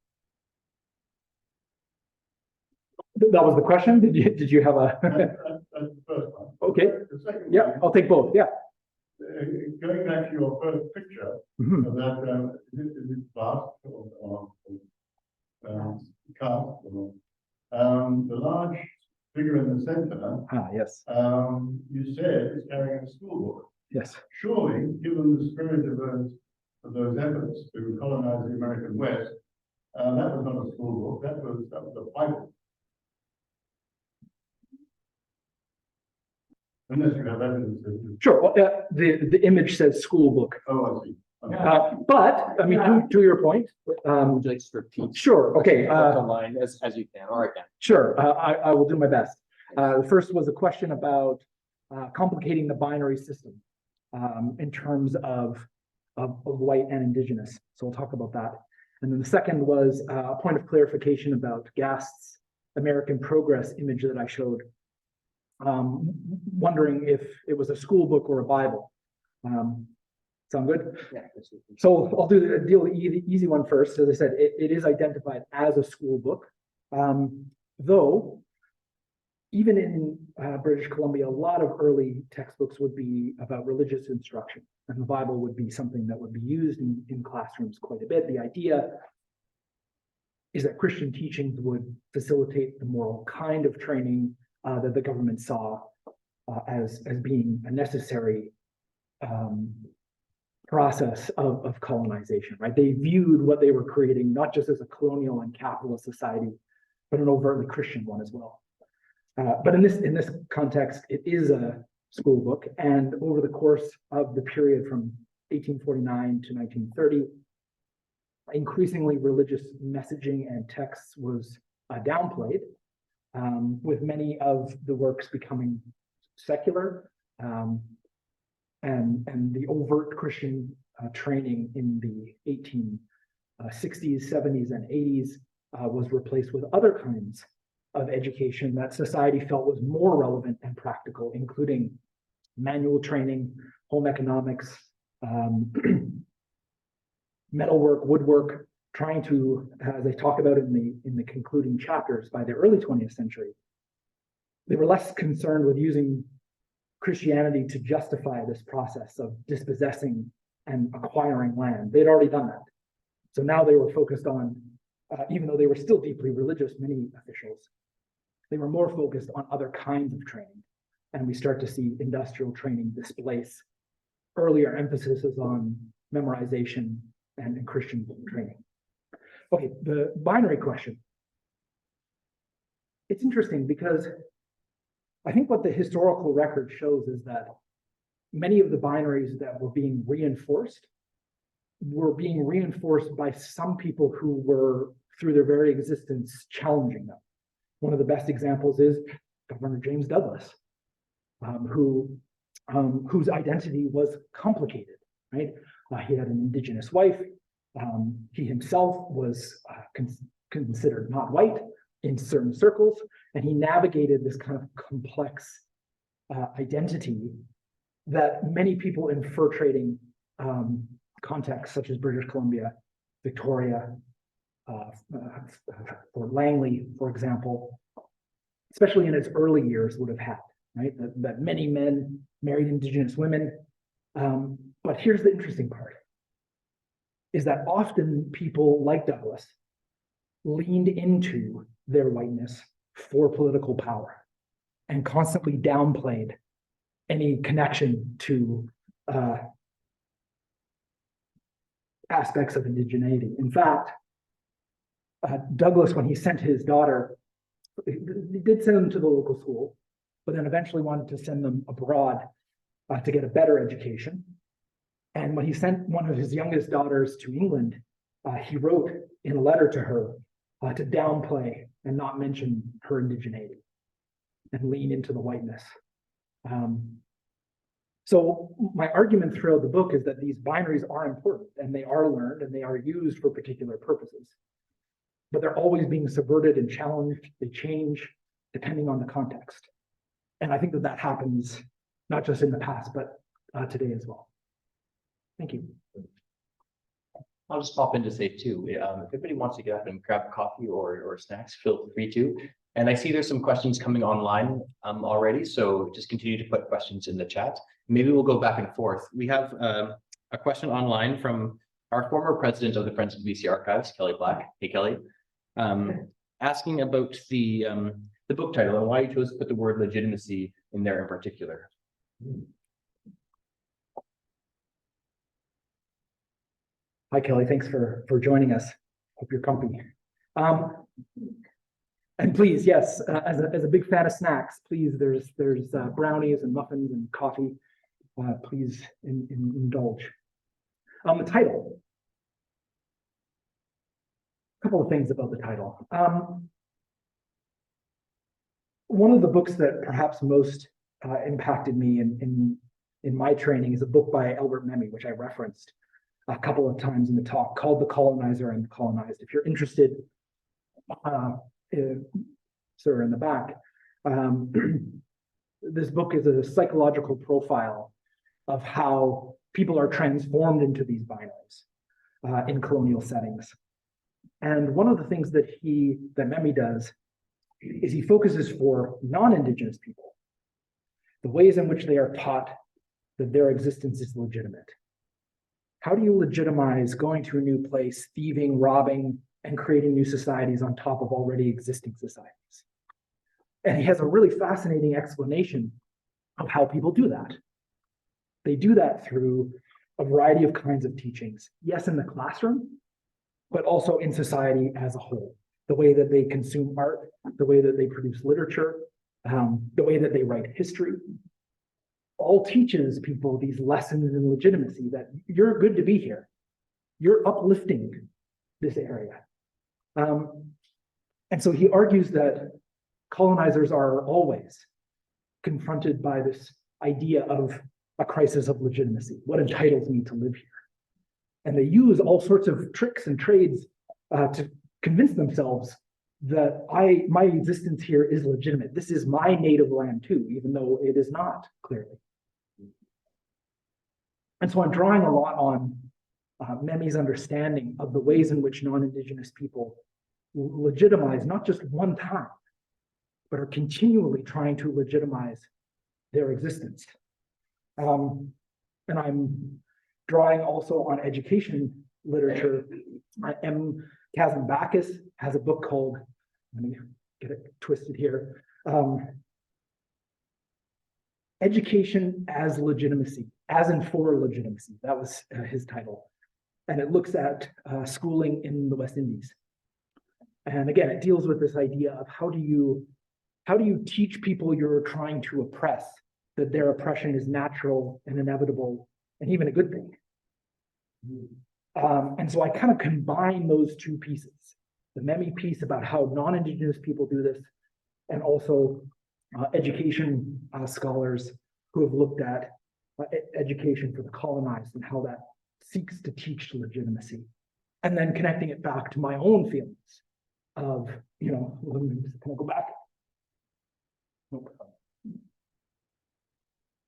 That was the question. Did you have a? That's the first one. Okay. The second Yeah, one, I'll take both. Yeah. Going back to your first picture of that, is it vast or cast? The large figure in the center. Yes. You said is carrying a school book. Yes. Surely, given the spirit of those efforts to colonize the American West, that was not a school book. That was a Bible. Unless you have evidence. Sure. Well, the image says school book. Oh, I see. But I mean, to your point. Would you like to repeat? Sure. Okay. Online as you can, or I can. Sure. I will do my best. The first was a question about complicating the binary system in terms of white and Indigenous. So we'll talk about that. And then the second was a point of clarification about Gast's American Progress image that I showed. Wondering if it was a school book or a Bible. Sound good? Yeah. So I'll do the easy one first. As I said, it is identified as a school book, though even in British Columbia, a lot of early textbooks would be about religious instruction, and the Bible would be something that would be used in classrooms quite a bit. The idea is that Christian teachings would facilitate the moral kind of training that the government saw as being a necessary process of colonization, right? They viewed what they were creating not just as a colonial and capitalist society, but an overtly Christian one as well. But in this context, it is a school book, and over the course of the period from 1849 to 1930, increasingly religious messaging and texts was downplayed, with many of the works becoming secular, and the overt Christian training in the 1860s, 70s, and 80s was replaced with other kinds of education that society felt was more relevant and practical, including manual training, home economics, metalwork, woodwork, trying to, as I talk about in the concluding chapters, by the early 20th century, they were less concerned with using Christianity to justify this process of dispossessing and acquiring land. They'd already done that. So now they were focused on, even though they were still deeply religious, many officials, they were more focused on other kinds of training. And we start to see industrial training displace earlier emphases on memorization and Christian training. Okay, the binary question. It's interesting because I think what the historical record shows is that many of the binaries that were being reinforced by some people who were, through their very existence, challenging them. One of the best examples is Governor James Douglas, whose identity was complicated, right? He had an Indigenous wife. He himself was considered not white in certain circles, and he navigated this kind of complex identity that many people in fur trading contexts, such as British Columbia, Victoria, or Langley, for example, especially in its early years, would have had, right? That many men married Indigenous women. But here's the interesting part, is that often people like Douglas leaned into their whiteness for political power and constantly downplayed any connection to aspects of indigeneity. In fact, Douglas, when he sent his daughter, he did send them to the local school, but then eventually wanted to send them abroad to get a better education. And when he sent one of his youngest daughters to England, he wrote in a letter to her to downplay and not mention her indigeneity and lean into the whiteness. So my argument throughout the book is that these binaries are important, and they are learned, and they are used for particular purposes. But they're always being subverted and challenged. They change depending on the context. And I think that that happens not just in the past, but today as well. Thank you. I'll just pop in to say too, if anybody wants to get up and grab coffee or snacks, feel free to. And I see there's some questions coming online already, so just continue to put questions in the chat. Maybe we'll go back and forth. We have a question online from our former president of the Friends of BC Archives, Kelly Black. Hey, Kelly. Asking about the book title and why you chose to put the word legitimacy in there in particular. Hi, Kelly. Thanks for joining us. Hope you're comfy. And please, yes, as a big fan of snacks, please, there's brownies and muffins and coffee. Please indulge. The title. A couple of things about the title. One of the books that perhaps most impacted me in my training is a book by Albert Memmi, which I referenced a couple of times in the talk, called The Colonizer and the Colonized. If you're interested, sir, in the back, this book is a psychological profile of how people are transformed into these binaries in colonial settings. And one of the things that Memmi does is he focuses for non-Indigenous people, the ways in which they are taught that their existence is legitimate. How do you legitimize going to a new place, thieving, robbing, and creating new societies on top of already existing societies? And he has a really fascinating explanation of how people do that. They do that through a variety of kinds of teachings. Yes, in the classroom, but also in society as a whole. The way that they consume art, the way that they produce literature, the way that they write history, all teaches people these lessons in legitimacy, that you're good to be here. You're uplifting this area. And so he argues that colonizers are always confronted by this idea of a crisis of legitimacy. What entitles me to live here? And they use all sorts of tricks and trades to convince themselves that my existence here is legitimate. This is my native land too, even though it is not, clearly. And so I'm drawing a lot on Memmi's understanding of the ways in which non-Indigenous people legitimize, not just one time, but are continually trying to legitimize their existence. And I'm drawing also on education literature. Kazim Backus has a book called, let me get it twisted here, Education as Legitimacy, as in for legitimacy. That was his title. And it looks at schooling in the West Indies. And again, it deals with this idea of how do you teach people you're trying to oppress that their oppression is natural and inevitable and even a good thing. And so I kind of combine those two pieces, the Memmi piece about how non-Indigenous people do this, and also education scholars who have looked at education for the colonized and how that seeks to teach legitimacy. and then connecting it back to my own feelings of, let me just kind of go back. Nope.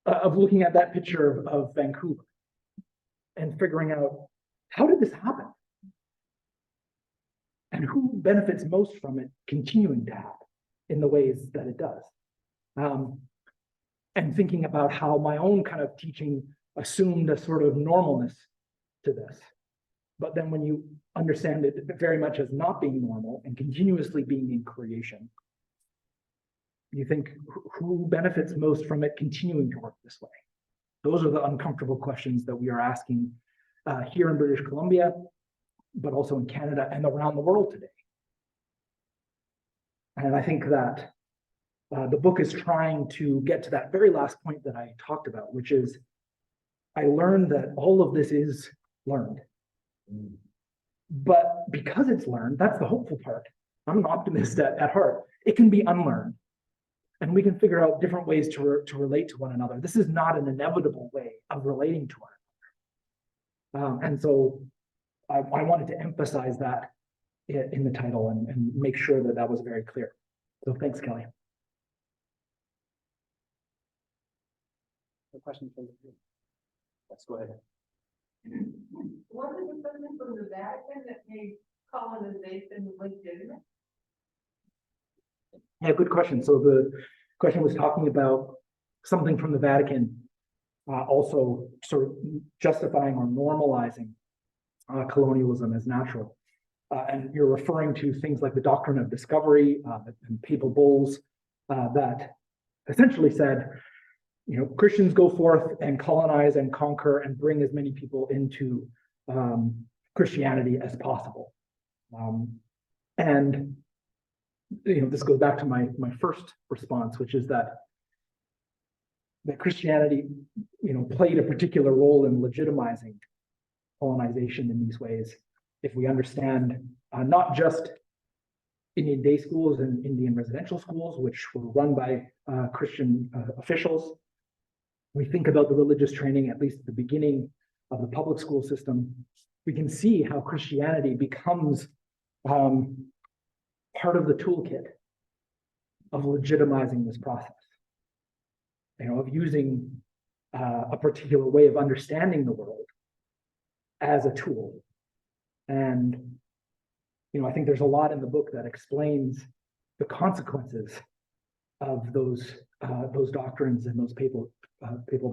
Of looking at that picture of Vancouver and figuring out, how did this happen? And who benefits most from it continuing to happen in the ways that it does? And thinking about how my own kind of teaching assumed a sort of normalness to this. But then when you understand it very much as not being normal and continuously being in creation, you think, who benefits most from it continuing to work this way? Those are the uncomfortable questions that we are asking here in British Columbia, but also in Canada and around the world today. And I think that the book is trying to get to that very last point that I talked about, which is, I learned that all of this is learned. But because it's learned, that's the hopeful part. I'm an optimist at heart. It can be unlearned. And we can figure out different ways to relate to one another. This is not an inevitable way of relating to one another. And so I wanted to emphasize that in the title and make sure that that was very clear. So thanks, Kelly. A question from the group. Let's go ahead. What is the something from the Vatican that made colonization legitimate? Yeah, good question. So the question was talking about something from the Vatican, also sort of justifying or normalizing colonialism as natural. And you're referring to things like the doctrine of discovery and papal bulls that essentially said, Christians go forth and colonize and conquer and bring as many people into Christianity as possible. And this goes back to my first response, which is that Christianity, played a particular role in legitimizing colonization in these ways. If we understand not just Indian day schools and Indian residential schools, which were run by Christian officials, we think about the religious training, at least at the beginning of the public school system, we can see how Christianity becomes part of the toolkit of legitimizing this process, of using a particular way of understanding the world as a tool. And, I think there's a lot in the book that explains the consequences of those doctrines and those papal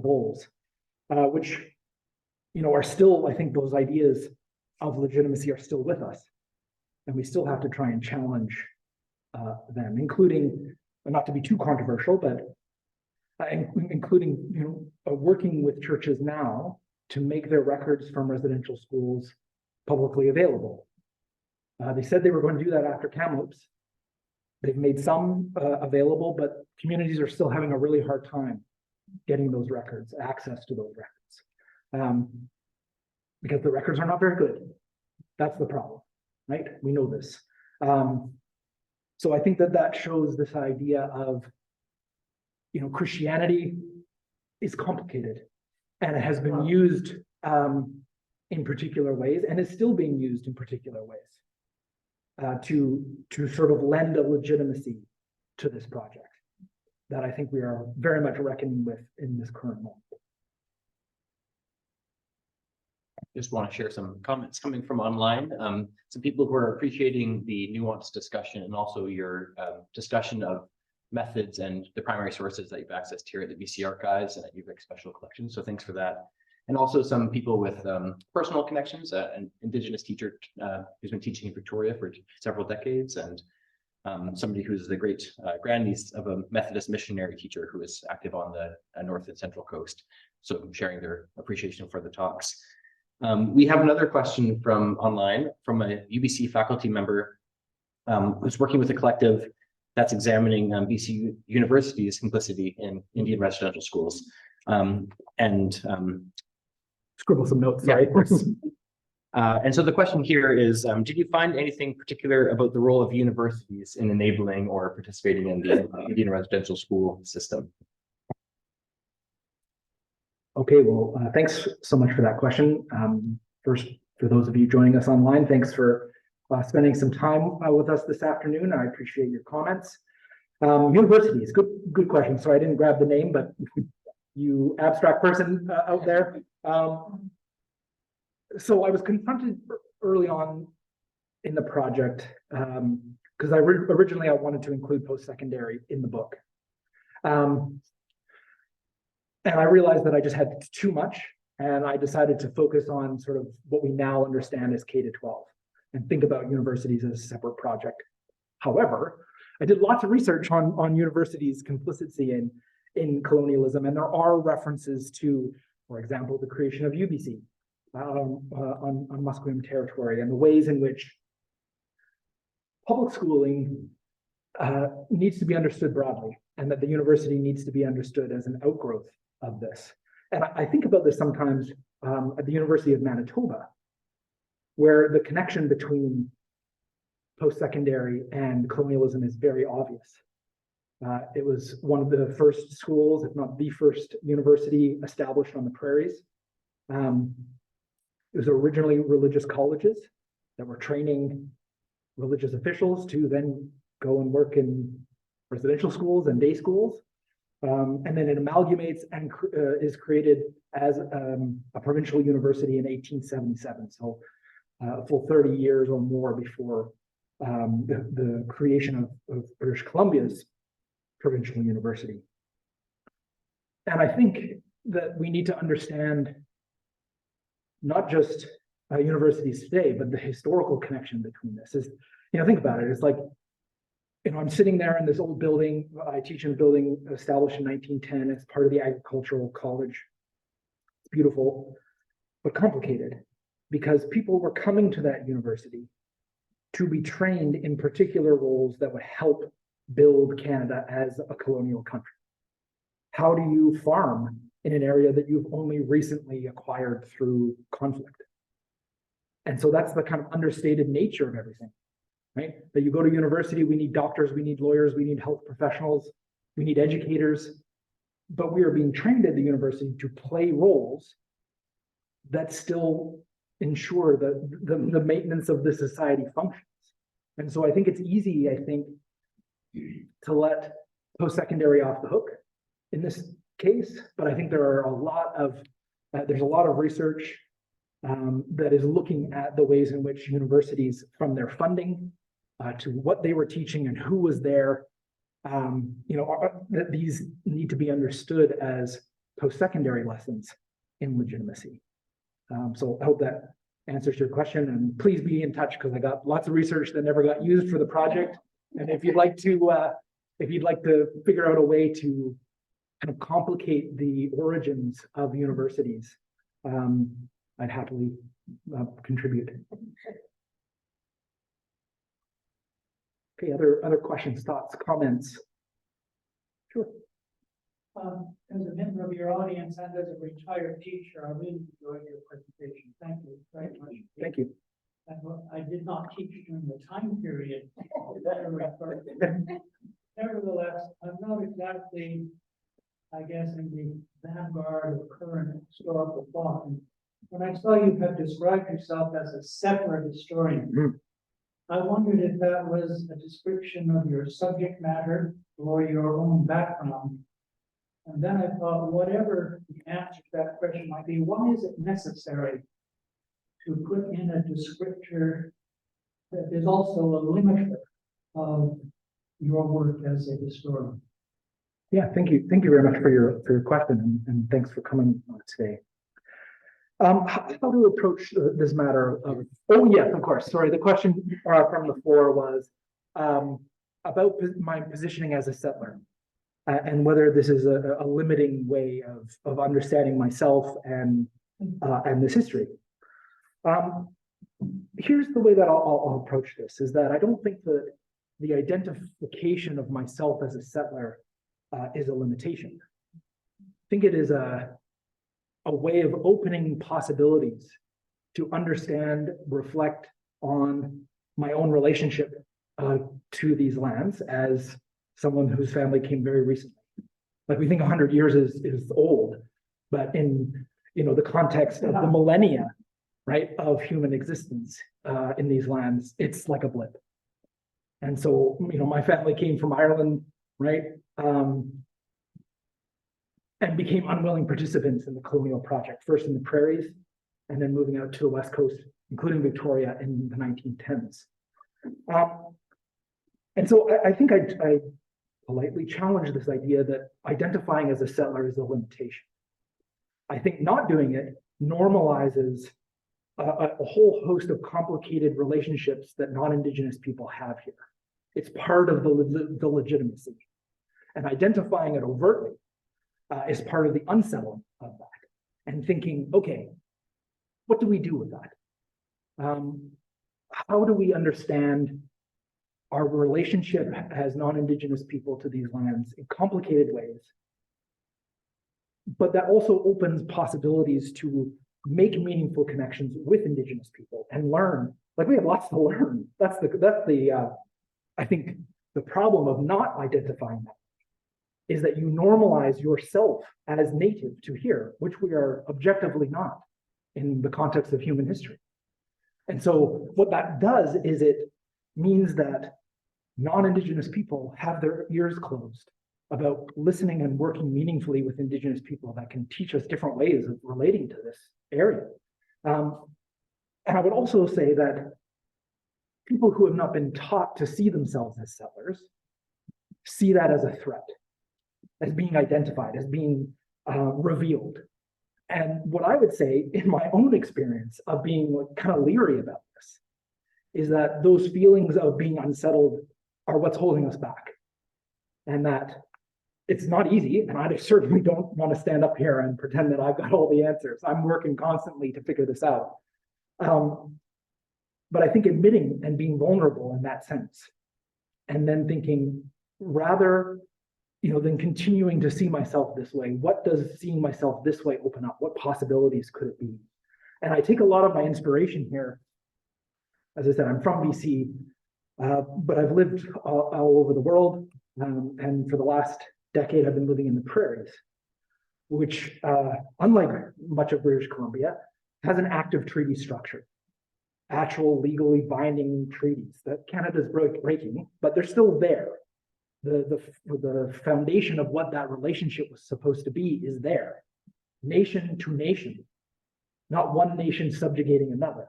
bulls, which, are still, I think those ideas of legitimacy are still with us. And we still have to try and challenge them, including, not to be too controversial, but including, working with churches now to make their records from residential schools publicly available. They said they were going to do that after Kamloops. They've made some available, but communities are still having a really hard time getting those records, access to those records, because the records are not very good. That's the problem, right? We know this. So I think that shows this idea of, Christianity is complicated, and it has been used in particular ways, and is still being used in particular ways to sort of lend a legitimacy to this project that I think we are very much reckoning with in this current moment. Just want to share some comments coming from online. Some people who are appreciating the nuanced discussion and also your discussion of methods and the primary sources that you've accessed here at the BC Archives and at UBC Special Collections. So thanks for that. And also some people with personal connections, an Indigenous teacher who's been teaching in Victoria for several decades, and somebody who's the great grandniece of a Methodist missionary teacher who is active on the North and Central Coast. So sharing their appreciation for the talks. We have another question from online from a UBC faculty member who's working with a collective that's examining BC University's complicity in Indian residential schools. Scribble some notes. Yeah, of course. And so the question here is, did you find anything particular about the role of universities in enabling or participating in the Indian residential school system? Okay, well, thanks so much for that question. First, For those of you joining us online, thanks for spending some time with us this afternoon. I appreciate your comments. Universities, good question. So I didn't grab the name, but you abstract person out there. So I was confronted early on in the project because originally I wanted to include post-secondary in the book. And I realized that I just had too much, and I decided to focus on sort of what we now understand as K-12 and think about universities as a separate project. However, I did lots of research on universities' complicity in colonialism, and there are references to, for example, the creation of UBC on Musqueam territory, and the ways in which public schooling needs to be understood broadly, and that the university needs to be understood as an outgrowth of this. And I think about this sometimes at the University of Manitoba, where the connection between post-secondary and colonialism is very obvious. It was one of the first schools, if not the first university established on the prairies. It was originally religious colleges that were training religious officials to then go and work in residential schools and day schools. And then it amalgamates and is created as a provincial university in 1877. So a full 30 years or more before the creation of British Columbia's provincial university. And I think that we need to understand not just universities today, but the historical connection between this. Is, think about it. It's like, I'm sitting there in this old building. I teach in a building established in 1910. It's part of the agricultural college. It's beautiful, but complicated, because people were coming to that university to be trained in particular roles that would help build Canada as a colonial country. How do you farm in an area that you've only recently acquired through conflict? And so that's the kind of understated nature of everything, right? That you go to university, we need doctors, we need lawyers, we need health professionals, we need educators, but we are being trained at the university to play roles that still ensure the maintenance of the society functions. And so I think it's easy, to let post-secondary off the hook in this case, but I think there's a lot of research that is looking at the ways in which universities, from their funding to what they were teaching and who was there, that these need to be understood as post-secondary lessons in legitimacy. So I hope that answers your question, and please be in touch, because I got lots of research that never got used for the project. And if you'd like to figure out a way to kind of complicate the origins of universities, I'd happily contribute. Okay, other questions, thoughts, comments? Sure. As a member of your audience and as a retired teacher, I really enjoyed your presentation. Thank you very much. Thank you. And I did not teach during the time period that I referred to. Nevertheless, I'm not exactly, I guess, in the vanguard of current historical thought. And when I saw you had described yourself as a settler historian, I wondered if that was a description of your subject matter or your own background. And then I thought, whatever the answer to that question might be, why is it necessary to put in a descriptor that is also a limiter of your work as a historian? Yeah, thank you. Thank you very much for your question, and thanks for coming today. How to approach this matter of, oh yes, of course. Sorry, the question from the floor was about my positioning as a settler, and whether this is a limiting way of understanding myself and this history. Here's the way that I'll approach this: is that I don't think that the identification of myself as a settler is a limitation. I think it is a way of opening possibilities to understand, reflect on my own relationship to these lands as someone whose family came very recently. Like, we think 100 years is old, but in the context of the millennia right, of human existence in these lands, it's like a blip. And so, my family came from Ireland, right? And became unwilling participants in the colonial project, first in the prairies, and then moving out to the West Coast, including Victoria in the 1910s. And so I think I politely challenge this idea that identifying as a settler is a limitation. I think not doing it normalizes a whole host of complicated relationships that non-Indigenous people have here. It's part of the legitimacy. And identifying it overtly is part of the unsettling of that. And thinking, okay, what do we do with that? How do we understand our relationship as non-Indigenous people to these lands in complicated ways? But that also opens possibilities to make meaningful connections with Indigenous people and learn. Like, we have lots to learn. That's the I think the problem of not identifying that is that you normalize yourself as native to here, which we are objectively not in the context of human history. And so what that does is it means that non-Indigenous people have their ears closed about listening and working meaningfully with Indigenous people that can teach us different ways of relating to this area. And I would also say that people who have not been taught to see themselves as settlers see that as a threat, as being identified, as being revealed. And what I would say in my own experience of being kind of leery about this is that those feelings of being unsettled are what's holding us back. And that it's not easy, and I certainly don't want to stand up here and pretend that I've got all the answers. I'm working constantly to figure this out. But I think admitting and being vulnerable in that sense, and then thinking rather, than continuing to see myself this way, what does seeing myself this way open up? What possibilities could it be? And I take a lot of my inspiration here. As I said, I'm from BC, but I've lived all over the world. And for the last decade, I've been living in the prairies, which, unlike much of British Columbia, has an active treaty structure. Actual legally binding treaties that Canada's breaking, but they're still there. The foundation of what that relationship was supposed to be is there. Nation to nation, not one nation subjugating another,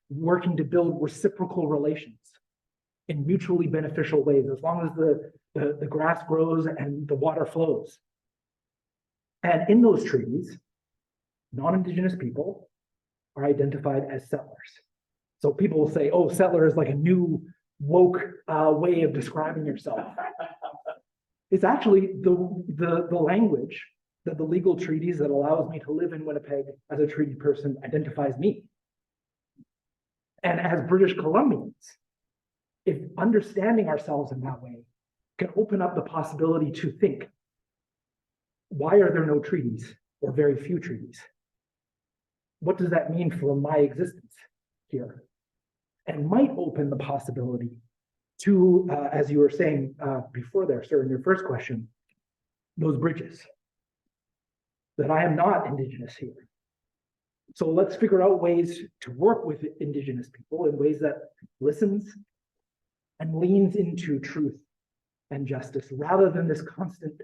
working to build reciprocal relations in mutually beneficial ways, as long as the grass grows and the water flows. And in those treaties, non-Indigenous people are identified as settlers. So people will say, oh, settler is like a new woke way of describing yourself. It's actually the language that the legal treaties that allows me to live in Winnipeg as a treaty person identifies me. And as British Columbians, if understanding ourselves in that way can open up the possibility to think, why are there no treaties or very few treaties? What does that mean for my existence here? And might open the possibility to, as you were saying before there, sir, in your first question, those bridges, that I am not Indigenous here. So let's figure out ways to work with Indigenous people in ways that listens and leans into truth and justice, rather than this constant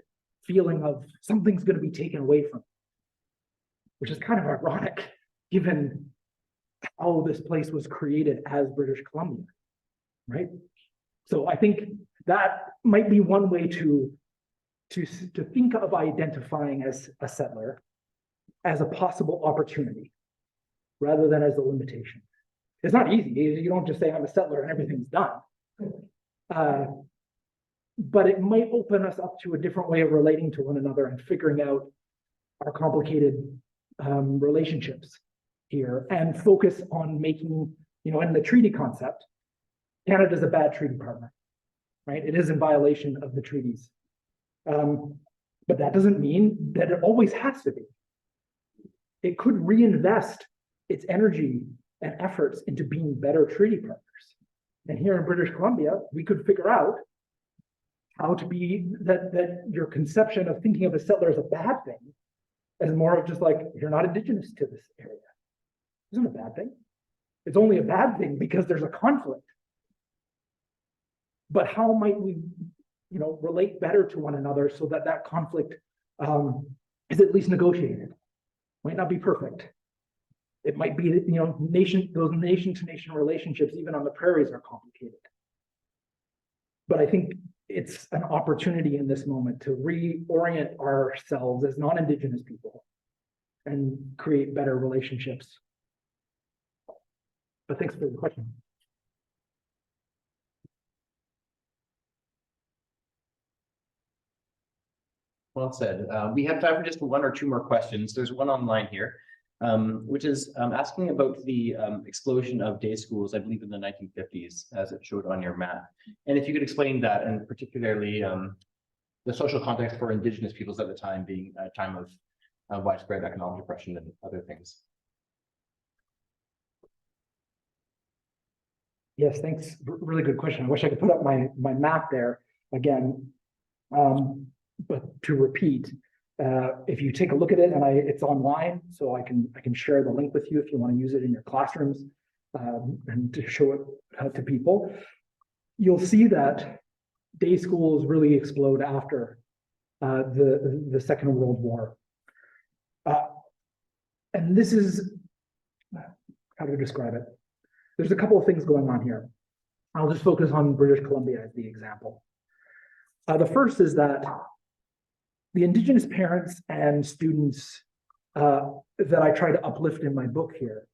feeling of something's going to be taken away from me, which is kind of ironic, given how this place was created as British Columbia, right? So I think that might be one way to think of identifying as a settler as a possible opportunity, rather than as a limitation. It's not easy. You don't just say I'm a settler and everything's done. But it might open us up to a different way of relating to one another and figuring out our complicated relationships here, and focus on making, in the treaty concept, Canada's a bad treaty partner, right? It is in violation of the treaties. But that doesn't mean that it always has to be. It could reinvest its energy and efforts into being better treaty partners. And here in British Columbia, we could figure out how to be that your conception of thinking of a settler as a bad thing as more of just like, you're not Indigenous to this area. isn't a bad thing. It's only a bad thing because there's a conflict. But how might we, relate better to one another so that that conflict is at least negotiated? Might not be perfect. It might be that, those nation-to-nation relationships, even on the prairies, are complicated. But I think it's an opportunity in this moment to reorient ourselves as non-Indigenous people and create better relationships. But thanks for the question. Well said. We have time for just one or two more questions. There's one online here, which is asking about the explosion of day schools, I believe in the 1950s, as it showed on your map. And if you could explain that, and particularly the social context for Indigenous peoples at the time being a time of widespread economic oppression and other things. Yes, thanks. Really good question. I wish I could put up my map there again. But to repeat, if you take a look at it, and it's online, so I can share the link with you if you want to use it in your classrooms and to show it to people. You'll see that day schools really explode after the Second World War. And this is, how to describe it? There's a couple of things going on here. I'll just focus on British Columbia as the example. The first is that the Indigenous parents and students that I try to uplift in my book here,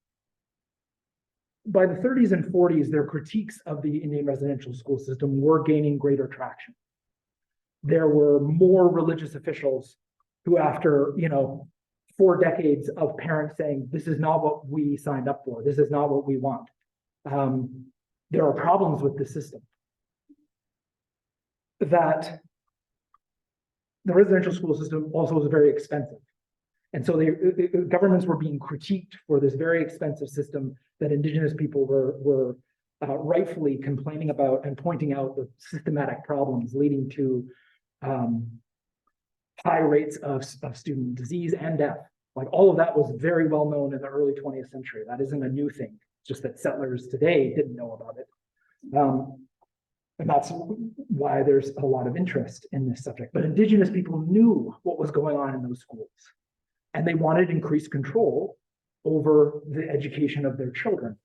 by the 30s and 40s, their critiques of the Indian residential school system were gaining greater traction. There were more religious officials who, after 4 decades of parents saying, this is not what we signed up for, this is not what we want, there are problems with the system. That the residential school system also was very expensive. And so the governments were being critiqued for this very expensive system that Indigenous people were rightfully complaining about and pointing out the systematic problems leading to high rates of student disease and death. Like, all of that was very well known in the early 20th century. That isn't a new thing. It's just that settlers today didn't know about it. And that's why there's a lot of interest in this subject. But Indigenous people knew what was going on in those schools, and they wanted increased control over the education of their children.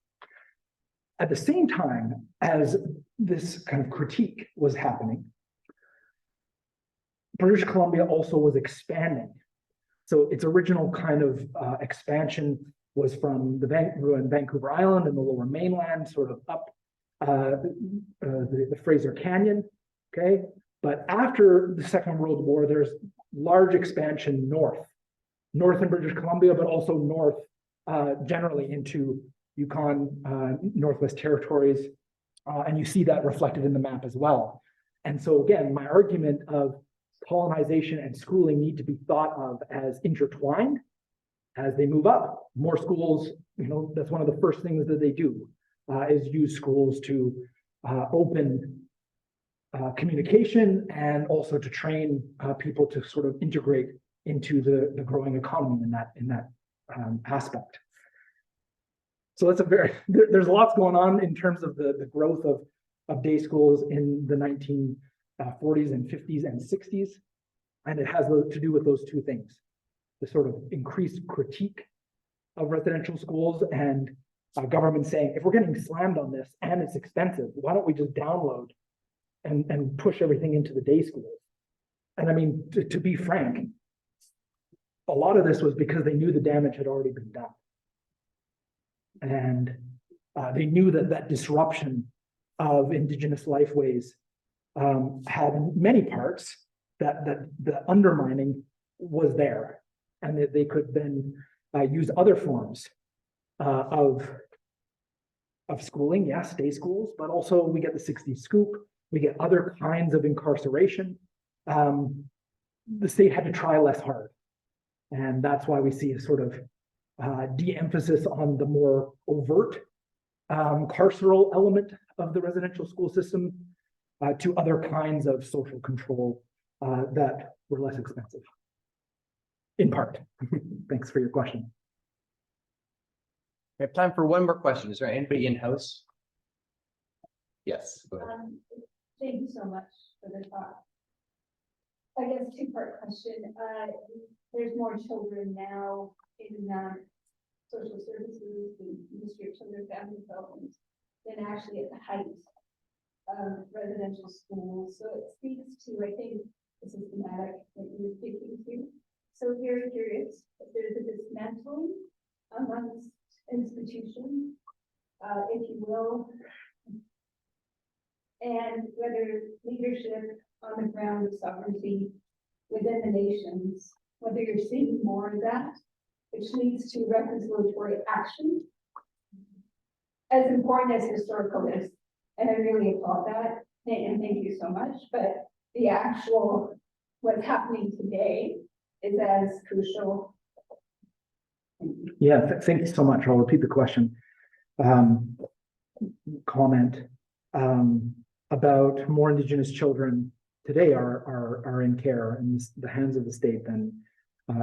At the same time as this kind of critique was happening, British Columbia also was expanding. So its original kind of expansion was from the Vancouver Island and the Lower Mainland, sort of up the Fraser Canyon, okay? But after the Second World War, there's large expansion north in British Columbia, but also north generally into Yukon, Northwest Territories, and you see that reflected in the map as well. And so again, my argument of colonization and schooling need to be thought of as intertwined as they move up. More schools, that's one of the first things that they do, is use schools to open communication and also to train people to sort of integrate into the growing economy in that aspect. So that's there's lots going on in terms of the growth of day schools in the 1940s and 50s and 60s. And it has to do with those two things, the sort of increased critique of residential schools and government saying, if we're getting slammed on this and it's expensive, why don't we just download and push everything into the day schools? And I mean, to be frank, a lot of this was because they knew the damage had already been done. And they knew that disruption of Indigenous lifeways had many parts, that the undermining was there, and that they could then use other forms of schooling, yes, day schools, but also we get the 60s scoop, we get other kinds of incarceration. The state had to try less hard. And that's why we see a sort of de-emphasis on the more overt carceral element of the residential school system to other kinds of social control that were less expensive, in part. Thanks for your question. We have time for one more question. Is there anybody in-house? Yes, go ahead. Thank you so much for the talk. I guess two-part question. There's more children now in social services, the Ministry of Children and Family Development, than actually at the height of residential schools. So it speaks to, I think, the systematic that you're speaking to. So very curious if there's a dismantling amongst institutions, if you will, and whether leadership on the ground of sovereignty within the nations, whether you're seeing more of that, which leads to reconciliatory action, as important as historical is. And I really applaud that, and thank you so much. But the actual, what's happening today is as crucial. Yeah, thank you so much. I'll repeat the question. Comment about more Indigenous children today are in care in the hands of the state than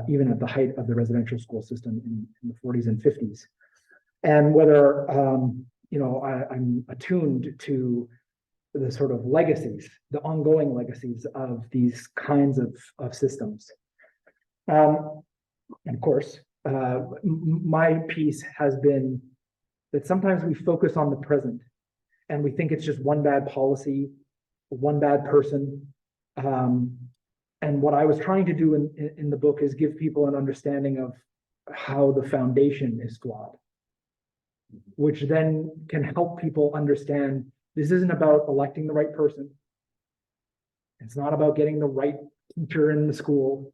even at the height of the residential school system in the 40s and 50s. And whether, you know, I'm attuned to the sort of legacies, the ongoing legacies of these kinds of systems. And of course, my piece has been that sometimes we focus on the present and we think it's just one bad policy, one bad person. And what I was trying to do in the book is give people an understanding of how the foundation is flawed, which then can help people understand this isn't about electing the right person. It's not about getting the right teacher in the school.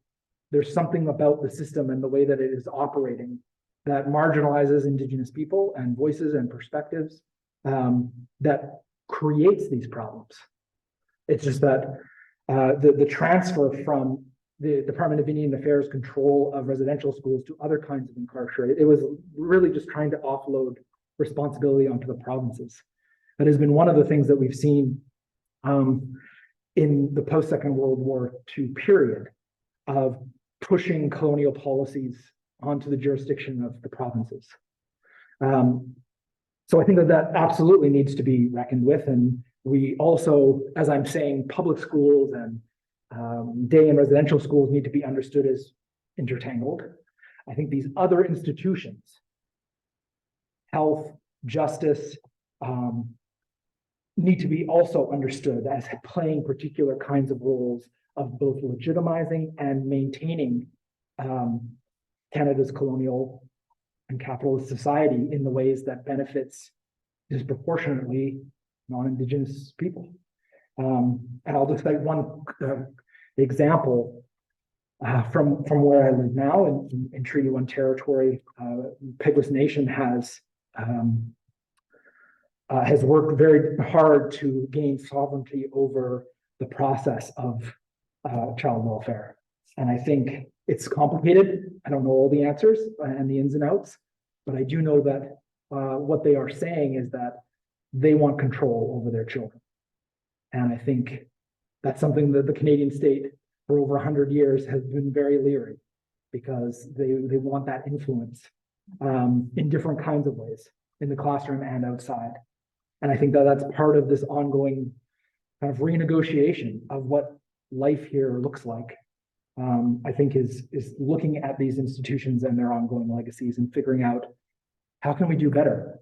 There's something about the system and the way that it is operating that marginalizes Indigenous people and voices and perspectives that creates these problems. It's just that the transfer from the Department of Indian Affairs control of residential schools to other kinds of incarcerated, it was really just trying to offload responsibility onto the provinces. That has been one of the things that we've seen in the post-Second World War II period of pushing colonial policies onto the jurisdiction of the provinces. So I think that absolutely needs to be reckoned with. And we also, as I'm saying, public schools and day and residential schools need to be understood as intertangled. I think these other institutions, health, justice, need to be also understood as playing particular kinds of roles of both legitimizing and maintaining Canada's colonial and capitalist society in the ways that benefits disproportionately non-Indigenous people. And I'll just cite one example from where I live now in Treaty 1 territory. Peguis Nation has worked very hard to gain sovereignty over the process of child welfare. And I think it's complicated. I don't know all the answers and the ins and outs, but I do know that what they are saying is that they want control over their children. And I think that's something that the Canadian state for over 100 years has been very leery, because they want that influence in different kinds of ways, in the classroom and outside. And I think that that's part of this ongoing kind of renegotiation of what life here looks like. I think is looking at these institutions and their ongoing legacies and figuring out how can we do better.